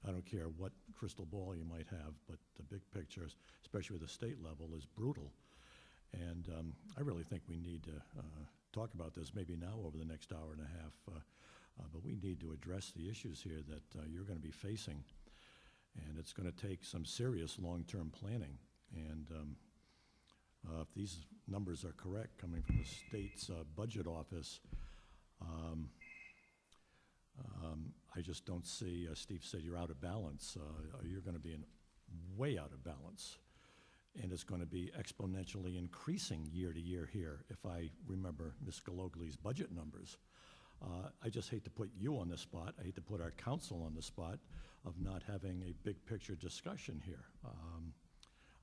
I don't care what crystal ball you might have, but the big picture, especially with the state level, is brutal. And I really think we need to talk about this maybe now over the next hour and a half, but we need to address the issues here that you're going to be facing. And it's going to take some serious long-term planning. And if these numbers are correct, coming from the state's budget office, I just don't see, Steve said you're out of balance. You're going to be way out of balance. And it's going to be exponentially increasing year to year here, if I remember Ms. Galogli's budget numbers. I just hate to put you on the spot. I hate to put our council on the spot of not having a big picture discussion here.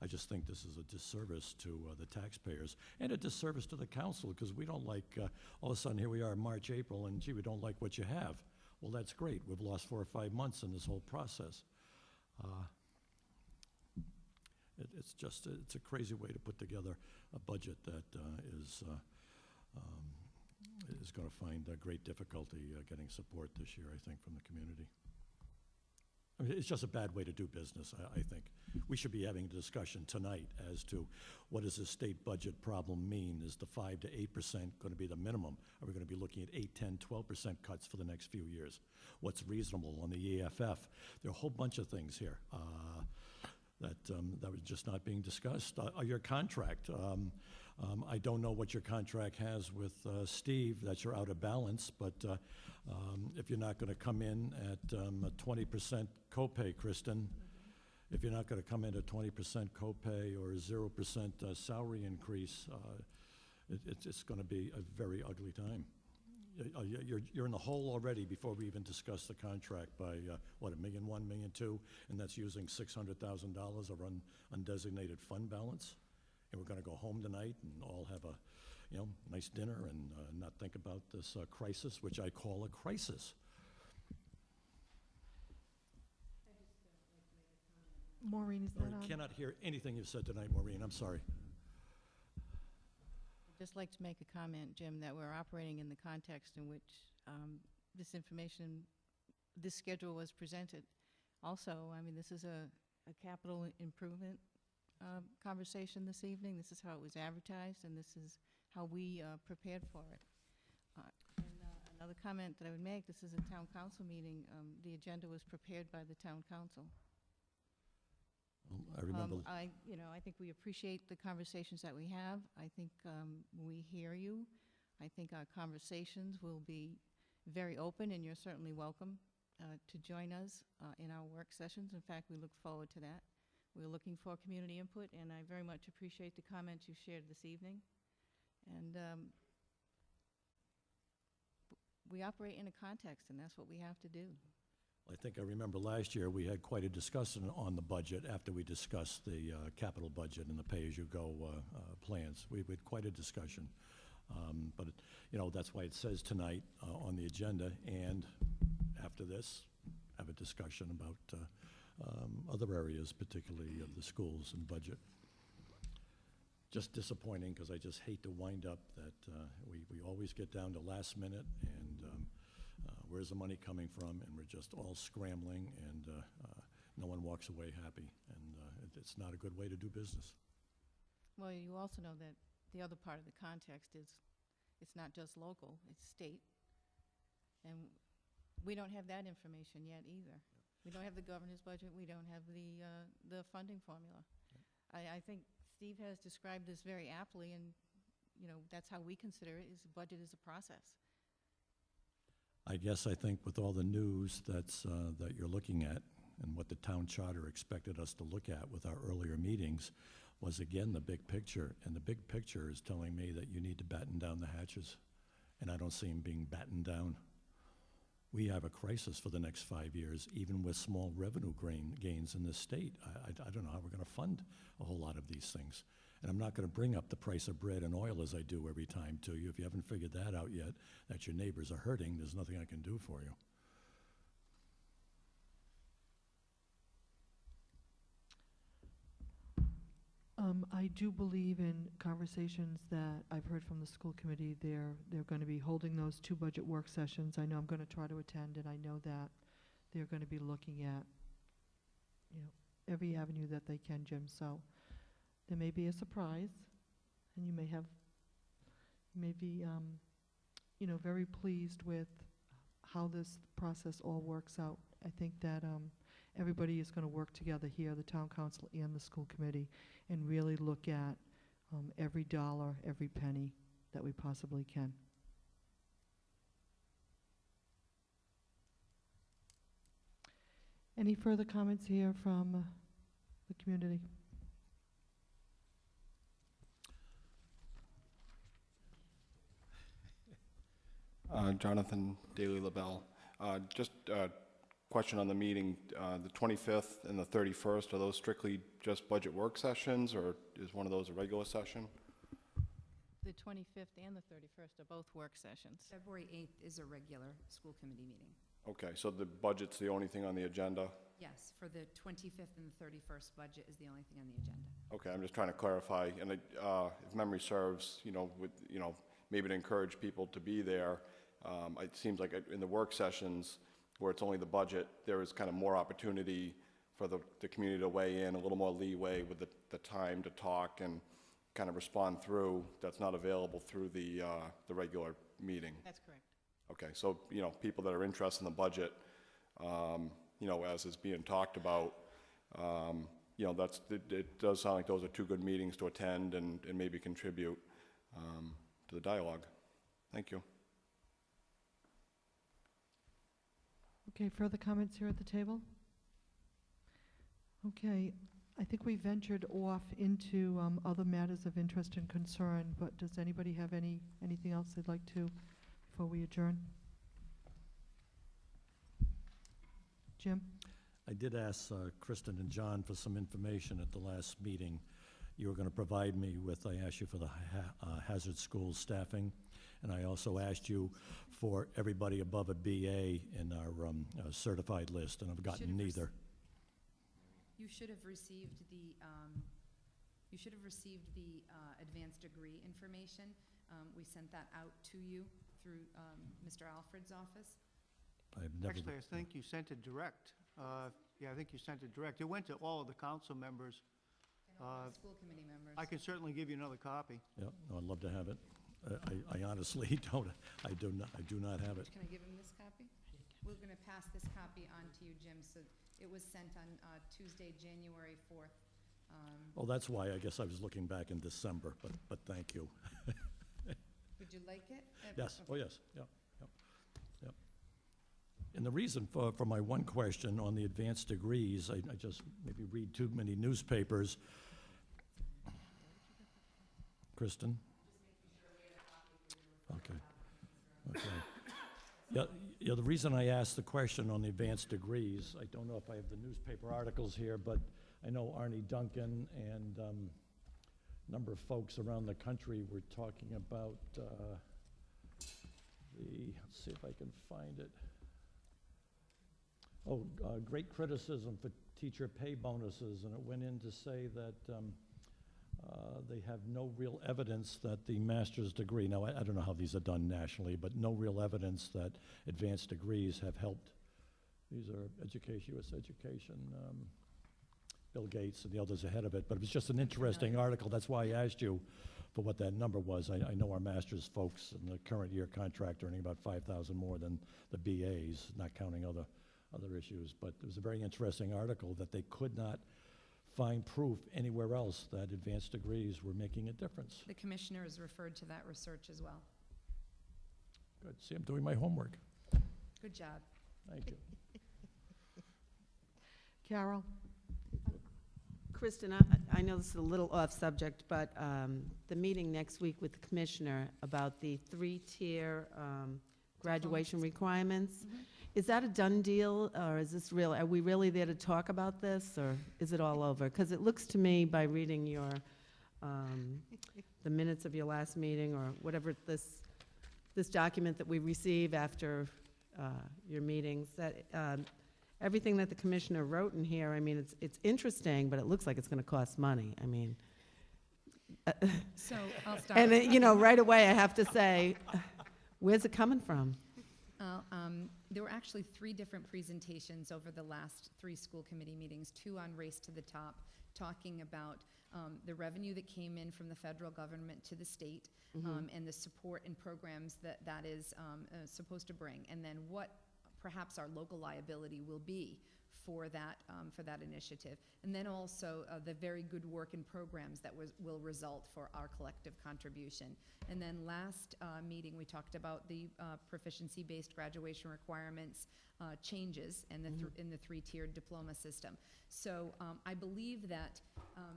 I just think this is a disservice to the taxpayers and a disservice to the council, because we don't like, all of a sudden here we are in March, April, and gee, we don't like what you have. Well, that's great. We've lost 4 or 5 months in this whole process. It's a crazy way to put together a budget that is going to find great difficulty getting support this year, I think, from the community. I mean, it's just a bad way to do business, I think. We should be having a discussion tonight as to what does this state budget problem mean? Is the 5 to 8% going to be the minimum? Are we going to be looking at 8, 10, 12% cuts for the next few years? What's reasonable on the EFF? There are a whole bunch of things here that was just not being discussed. Your contract, I don't know what your contract has with Steve, that you're out of balance, but if you're not going to come in at a 20% copay, Kristen, if you're not going to come in at 20% copay or a 0% salary increase, it's going to be a very ugly time. You're in the hole already before we even discuss the contract by, what, $1.1 million, $1.2 million, and that's using $600,000 of undesignated fund balance. And we're going to go home tonight and all have a, nice dinner and not think about this crisis, which I call a crisis. Maureen, is that on? I cannot hear anything you've said tonight, Maureen. I'm sorry. I'd just like to make a comment, Jim, that we're operating in the context in which this information this schedule was presented. Also, I mean, this is a capital improvement conversation this evening. This is how it was advertised, and this is how we prepared for it. Another comment that I would make, this is a town council meeting. The agenda was prepared by the town council. Well, I remember, I think we appreciate the conversations that we have. I think we hear you. I think our conversations will be very open, and you're certainly welcome to join us in our work sessions. In fact, we look forward to that. We're looking for community input, and I very much appreciate the comments you shared this evening. And we operate in a context, and that's what we have to do. I think I remember last year, we had quite a discussion on the budget after we discussed the capital budget and the pay-as-you-go plans. We had quite a discussion. But, that's why it says tonight on the agenda, and after this, have a discussion about other areas, particularly of the schools and budget. Just disappointing, because I just hate to wind up that we always get down to last minute, and where's the money coming from, and we're just all scrambling, and no one walks away happy, and it's not a good way to do business. Well, you also know that the other part of the context is it's not just local, it's state. And we don't have that information yet either. We don't have the governor's budget, we don't have the funding formula. I think Steve has described this very aptly, and that's how we consider it, is budget is a process. I guess I think with all the news that you're looking at, and what the town charter expected us to look at with our earlier meetings, was again the big picture. And the big picture is telling me that you need to batten down the hatches, and I don't see them being battened down. We have a crisis for the next 5 years, even with small revenue gains in this state. I don't know how we're going to fund a whole lot of these things. And I'm not going to bring up the price of bread and oil as I do every time to you. If you haven't figured that out yet, that your neighbors are hurting, there's nothing I can do for you. I do believe in conversations that I've heard from the school committee. They're going to be holding those 2 budget work sessions. I know I'm going to try to attend, and I know that they're going to be looking at, every avenue that they can, Jim. So there may be a surprise, and you may be, very pleased with how this process all works out. I think that everybody is going to work together here, the town council and the school committee, and really look at every dollar, every penny that we possibly can. Any further comments here from the community? Jonathan Daly LaBelle. Just a question on the meeting, the 25th and the 31st, are those strictly just budget work sessions, or is one of those a regular session? The 25th and the 31st are both work sessions. February 8th is a regular school committee meeting. Okay, so the budget's the only thing on the agenda? Yes, for the 25th and the 31st budget is the only thing on the agenda. Okay, I'm just trying to clarify, and if memory serves, maybe to encourage people to be there. It seems like in the work sessions, where it's only the budget, there is kind of more opportunity for the community to weigh in, a little more leeway with the time to talk and kind of respond through. That's not available through the regular meeting. That's correct. Okay, so, people that are interested in the budget, as is being talked about, it does sound like those are 2 good meetings to attend and maybe contribute to the dialogue. Thank you. Okay, further comments here at the table? Okay, I think we ventured off into other matters of interest and concern, but does anybody have anything else they'd like to before we adjourn? Jim? I did ask Kristen and John for some information at the last meeting. You were going to provide me with, I asked you for the hazard schools staffing, and I also asked you for everybody above a BA in our certified list, and I've gotten neither. You should have received the advanced degree information. We sent that out to you through Mr. Alfred's office. I've never. Actually, I think you sent it direct. Yeah, I think you sent it direct. It went to all of the council members. School committee members. I can certainly give you another copy. Yeah, no, I'd love to have it. I honestly don't, I do not have it. Can I give him this copy? We're going to pass this copy on to you, Jim. So it was sent on Tuesday, January 4th. Well, that's why I guess I was looking back in December, but thank you. Would you like it? Yes, oh, yes, yeah, yeah, yeah. And the reason for my one question on the advanced degrees, I just maybe read too many newspapers. Kristen? Okay, okay. Yeah, the reason I asked the question on the advanced degrees, I don't know if I have the newspaper articles here, but I know Arnie Duncan and a number of folks around the country were talking about let's see if I can find it. Oh, great criticism for teacher pay bonuses, and it went in to say that they have no real evidence that the master's degree, now I don't know how these are done nationally, but no real evidence that advanced degrees have helped. These are education, U.S. education, Bill Gates and the others ahead of it, but it was just an interesting article. That's why I asked you for what that number was. I know our master's folks in the current year contract earning about $5,000 more than the BAs, not counting other issues. But it was a very interesting article that they could not find proof anywhere else that advanced degrees were making a difference. The commissioner has referred to that research as well. Good. See, I'm doing my homework. Good job. Thank you. Carol? Kristen, I know this is a little off subject, but the meeting next week with the commissioner about the 3-tier graduation requirements, is that a done deal, or is this real? Are we really there to talk about this, or is it all over? Because it looks to me, by reading your the minutes of your last meeting, or whatever this document that we receive after your meetings, that everything that the commissioner wrote in here, I mean, it's interesting, but it looks like it's going to cost money. I mean, So I'll start. and you know, right away I have to say, where's it coming from? There were actually 3 different presentations over the last 3 school committee meetings, 2 on Race to the Top, talking about the revenue that came in from the federal government to the state, and the support and programs that is supposed to bring, and then what perhaps our local liability will be for that initiative, and then also the very good work and programs that will result for our collective contribution. And then last meeting, we talked about the proficiency-based graduation requirements changes and in the 3-tiered diploma system. So I believe that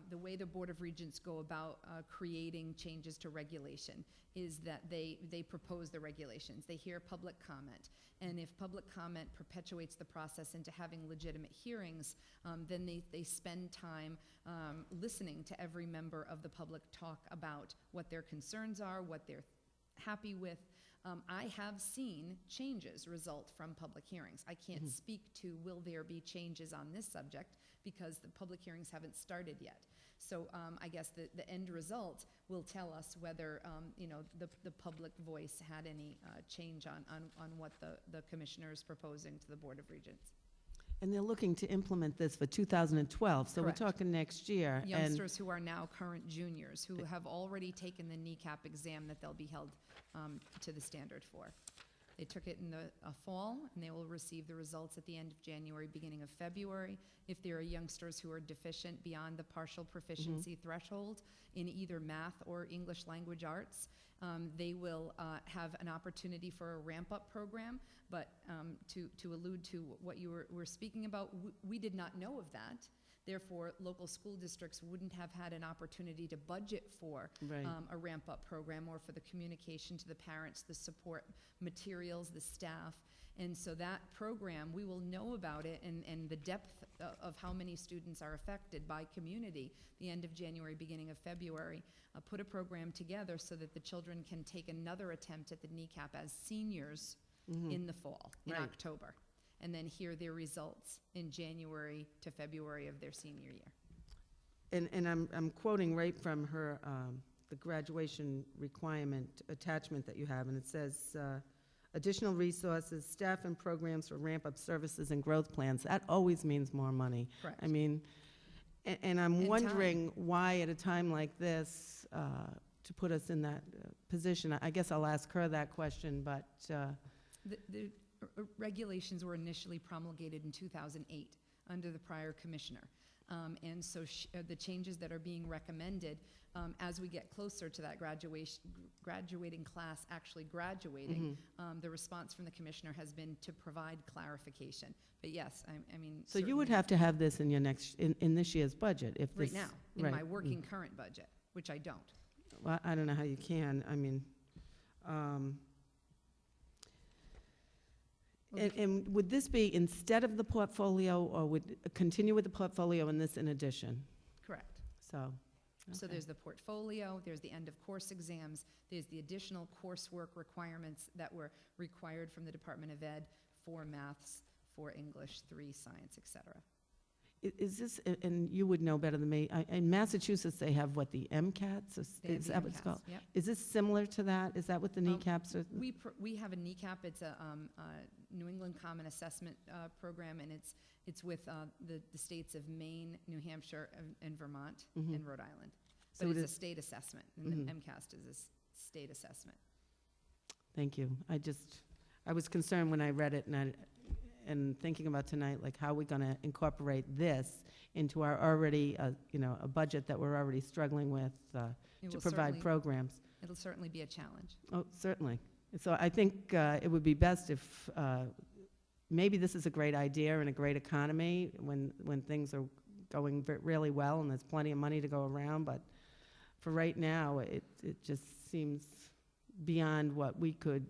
the way the Board of Regents go about creating changes to regulation is that they propose the regulations. They hear public comment. And if public comment perpetuates the process into having legitimate hearings, then they spend time listening to every member of the public talk about what their concerns are, what they're happy with. I have seen changes result from public hearings. I can't speak to will there be changes on this subject because the public hearings haven't started yet. So I guess the end result will tell us whether the public voice had any change on what the commissioner is proposing to the Board of Regents. And they're looking to implement this for 2012, so Correct. we're talking next year. Youngsters who are now current juniors, who have already taken the NECAP exam that they'll be held to the standard for. They took it in the fall, and they will receive the results at the end of January, beginning of February. If there are youngsters who are deficient beyond the partial proficiency threshold in either math or English language arts, they will have an opportunity for a ramp-up program. But to allude to what you were speaking about, we did not know of that. Therefore, local school districts wouldn't have had an opportunity to budget for Right. a ramp-up program or for the communication to the parents, the support materials, the staff. And so that program, we will know about it and the depth of how many students are affected by community the end of January, beginning of February. Put a program together so that the children can take another attempt at the NECAP as seniors in the fall, in Right. October, and then hear their results in January to February of their senior year. And I'm quoting right from her, the graduation requirement attachment that you have, and it says, additional resources, staff and programs for ramp-up services and growth plans. That always means more money. Correct. I mean, and I'm And wondering why at a time like this, to put us in that position. I guess I'll ask her that question, but, The regulations were initially promulgated in 2008 under the prior commissioner. And so the changes that are being recommended, as we get closer to that graduating class actually graduating, the response from the commissioner has been to provide clarification. But yes, I mean. so you would certainly have to have this in your next, in this year's budget if this. right now, in right, my working current budget, which I don't. Well, I don't know how you can, I mean, and would this be instead of the portfolio, or would it continue with the portfolio and this in addition? Correct. So. So okay. there's the portfolio, there's the end-of-course exams, there's the additional coursework requirements that were required from the Department of Ed for maths, for English, 3, science, et cetera. Is this, and you would know better than me, in Massachusetts, they have what, the MCATs? They have Is the that what it's MCAS, called? yep. Is this similar to that? Is that what the kneecaps are? We have a NECAP, it's a New England Common Assessment program, and it's with the states of Maine, New Hampshire, and Vermont, Mhm. and Rhode Island. So But it it's a is- state assessment, and Mhm. the MCAS is a state assessment. Thank you. I was concerned when I read it, and thinking about tonight, like, how are we going to incorporate this into our already, a budget that we're already struggling with It to will provide certainly- programs? It'll certainly be a challenge. Oh, certainly. So I think it would be best if, maybe this is a great idea and a great economy when things are going really well and there's plenty of money to go around, but for right now, it just seems beyond what we could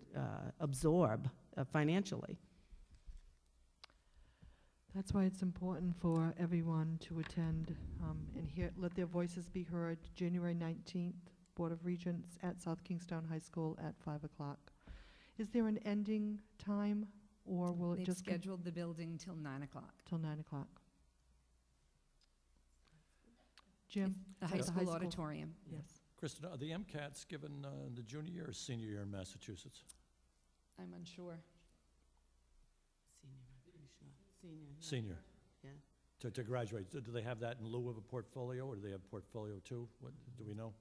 absorb financially. That's why it's important for everyone to attend and let their voices be heard January 19th, Board of Regents at South Kingstown High School at 5 o'clock. Is there an ending time, or will it They've just go scheduled the building till 9 o'clock. till 9 o'clock? Jim? The at high school auditorium. Yes. Kristen, are the MCATs given in the junior year or senior year in Massachusetts? I'm unsure. Senior. Yeah. To graduate. Do they have that in lieu of a portfolio, or do they have portfolio too? What, do we know?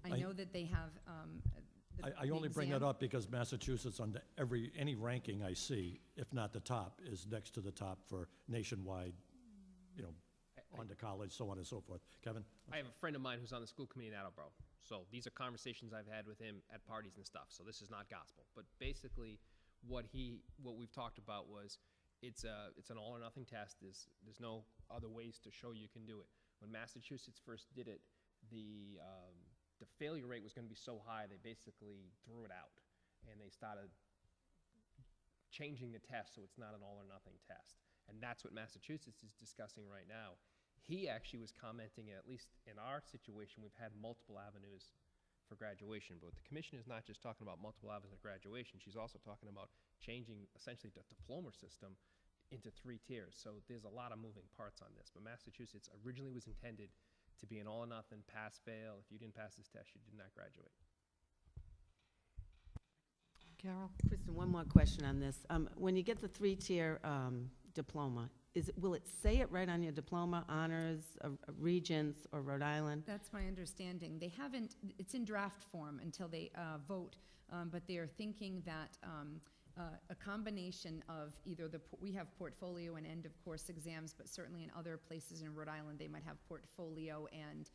I know that they have, I only bring that up because Massachusetts, under any ranking I see, if not the top, is next to the top for nationwide, on to college, so on and so forth. Kevin? I have a friend of mine who's on the school committee in Attleboro. So these are conversations I've had with him at parties and stuff. So this is not gospel. But basically, what we've talked about was it's an all or nothing test. There's no other ways to show you can do it. When Massachusetts first did it, the failure rate was going to be so high they basically threw it out, and they started changing the test so it's not an all or nothing test. And that's what Massachusetts is discussing right now. He actually was commenting, at least in our situation, we've had multiple avenues for graduation, but the commission is not just talking about multiple avenues of graduation, she's also talking about changing essentially the diploma system into 3 tiers. So there's a lot of moving parts on this, but Massachusetts originally was intended to be an all or nothing, pass, fail. If you didn't pass this test, you did not graduate. Carol? Kristen, one more question on this. When you get the 3-tier diploma, will it say it right on your diploma, honors, Regents, or Rhode Island? That's my understanding. They haven't, it's in draft form until they vote, but they are thinking that a combination of either we have portfolio and end-of-course exams, but certainly in other places in Rhode Island, they might have portfolio and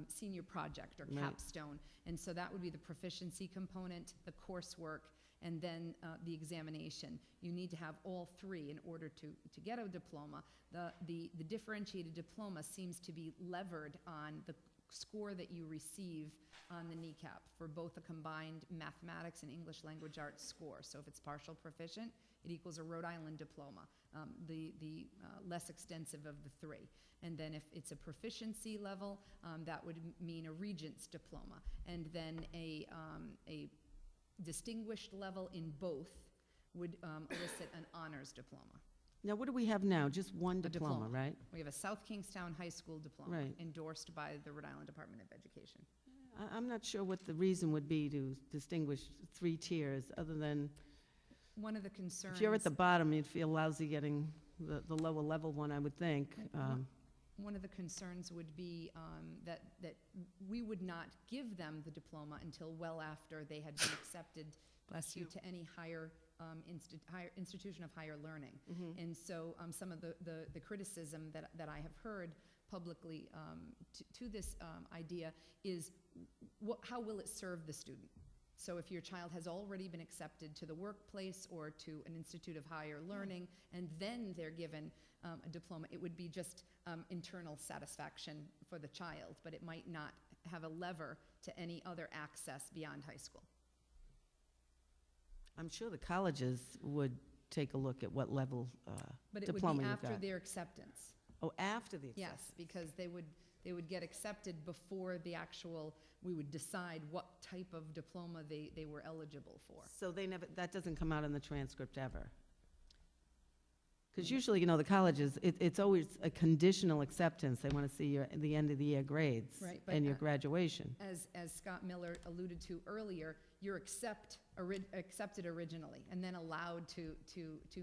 senior project or Right. capstone. And so that would be the proficiency component, the coursework, and then the examination. You need to have all 3 in order to get a diploma. The differentiated diploma seems to be levered on the score that you receive on the kneecap for both a combined mathematics and English language arts score. So if it's partial proficient, it equals a Rhode Island diploma, the less extensive of the 3. And then if it's a proficiency level, that would mean a Regents diploma. And then a distinguished level in both would elicit an honors diploma. Now, what do we have now? Just one A diploma, right? We have a South Kingstown High School diploma Right. endorsed by the Rhode Island Department of Education. I'm not sure what the reason would be to distinguish 3 tiers, other than One of the concerns. if you're at the bottom, you'd feel lousy getting the lower level one, I would think. One of the concerns would be that we would not give them the diploma until well after they had been accepted, bless you, to any higher institution of higher learning. And so some of the criticism that I have heard publicly to this idea is how will it serve the student? So if your child has already been accepted to the workplace or to an institute of higher learning, and then they're given a diploma, it would be just internal satisfaction for the child, but it might not have a lever to any other access beyond high school. I'm sure the colleges would take a look at what level But it would diploma be you after got. their acceptance. Oh, after the acceptance? Yes, because they would get accepted before the actual, we would decide what type of diploma they were eligible for. So they never, that doesn't come out in the transcript ever? Because usually, the colleges, it's always a conditional acceptance. They want to see the end of the year grades Right, but and your graduation. As Scott Miller alluded to earlier, you're accepted originally and then allowed to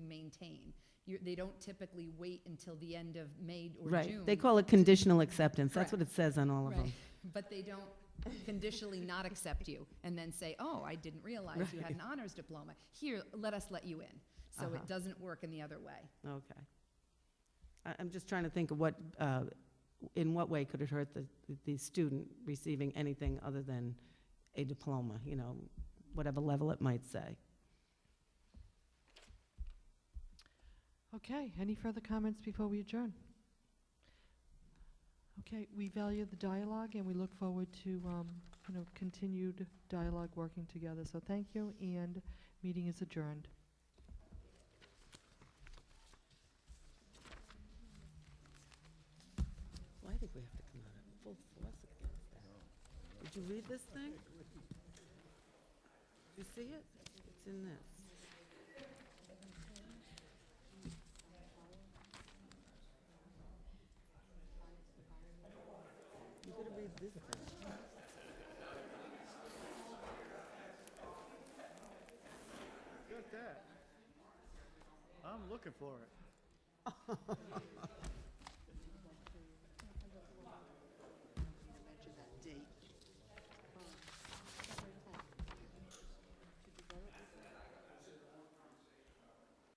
maintain. They don't typically wait until the end of May or June. Right, they call it conditional acceptance. That's what it says on all of them. Right, but they don't conditionally not accept you and then say, oh, I didn't realize you had an honors diploma. Here, let us let you in. So it doesn't work in the other way. Okay. I'm just trying to think of in what way could it hurt the student receiving anything other than a diploma, whatever level it might say. Okay, any further comments before we adjourn? Okay, we value the dialogue, and we look forward to, continued dialogue working together. So thank you, and meeting is adjourned. Well, I think we have to come out at full force against that. Did you read this thing? Did you see it? It's in this. You gotta read this thing. Got that. I'm looking for it.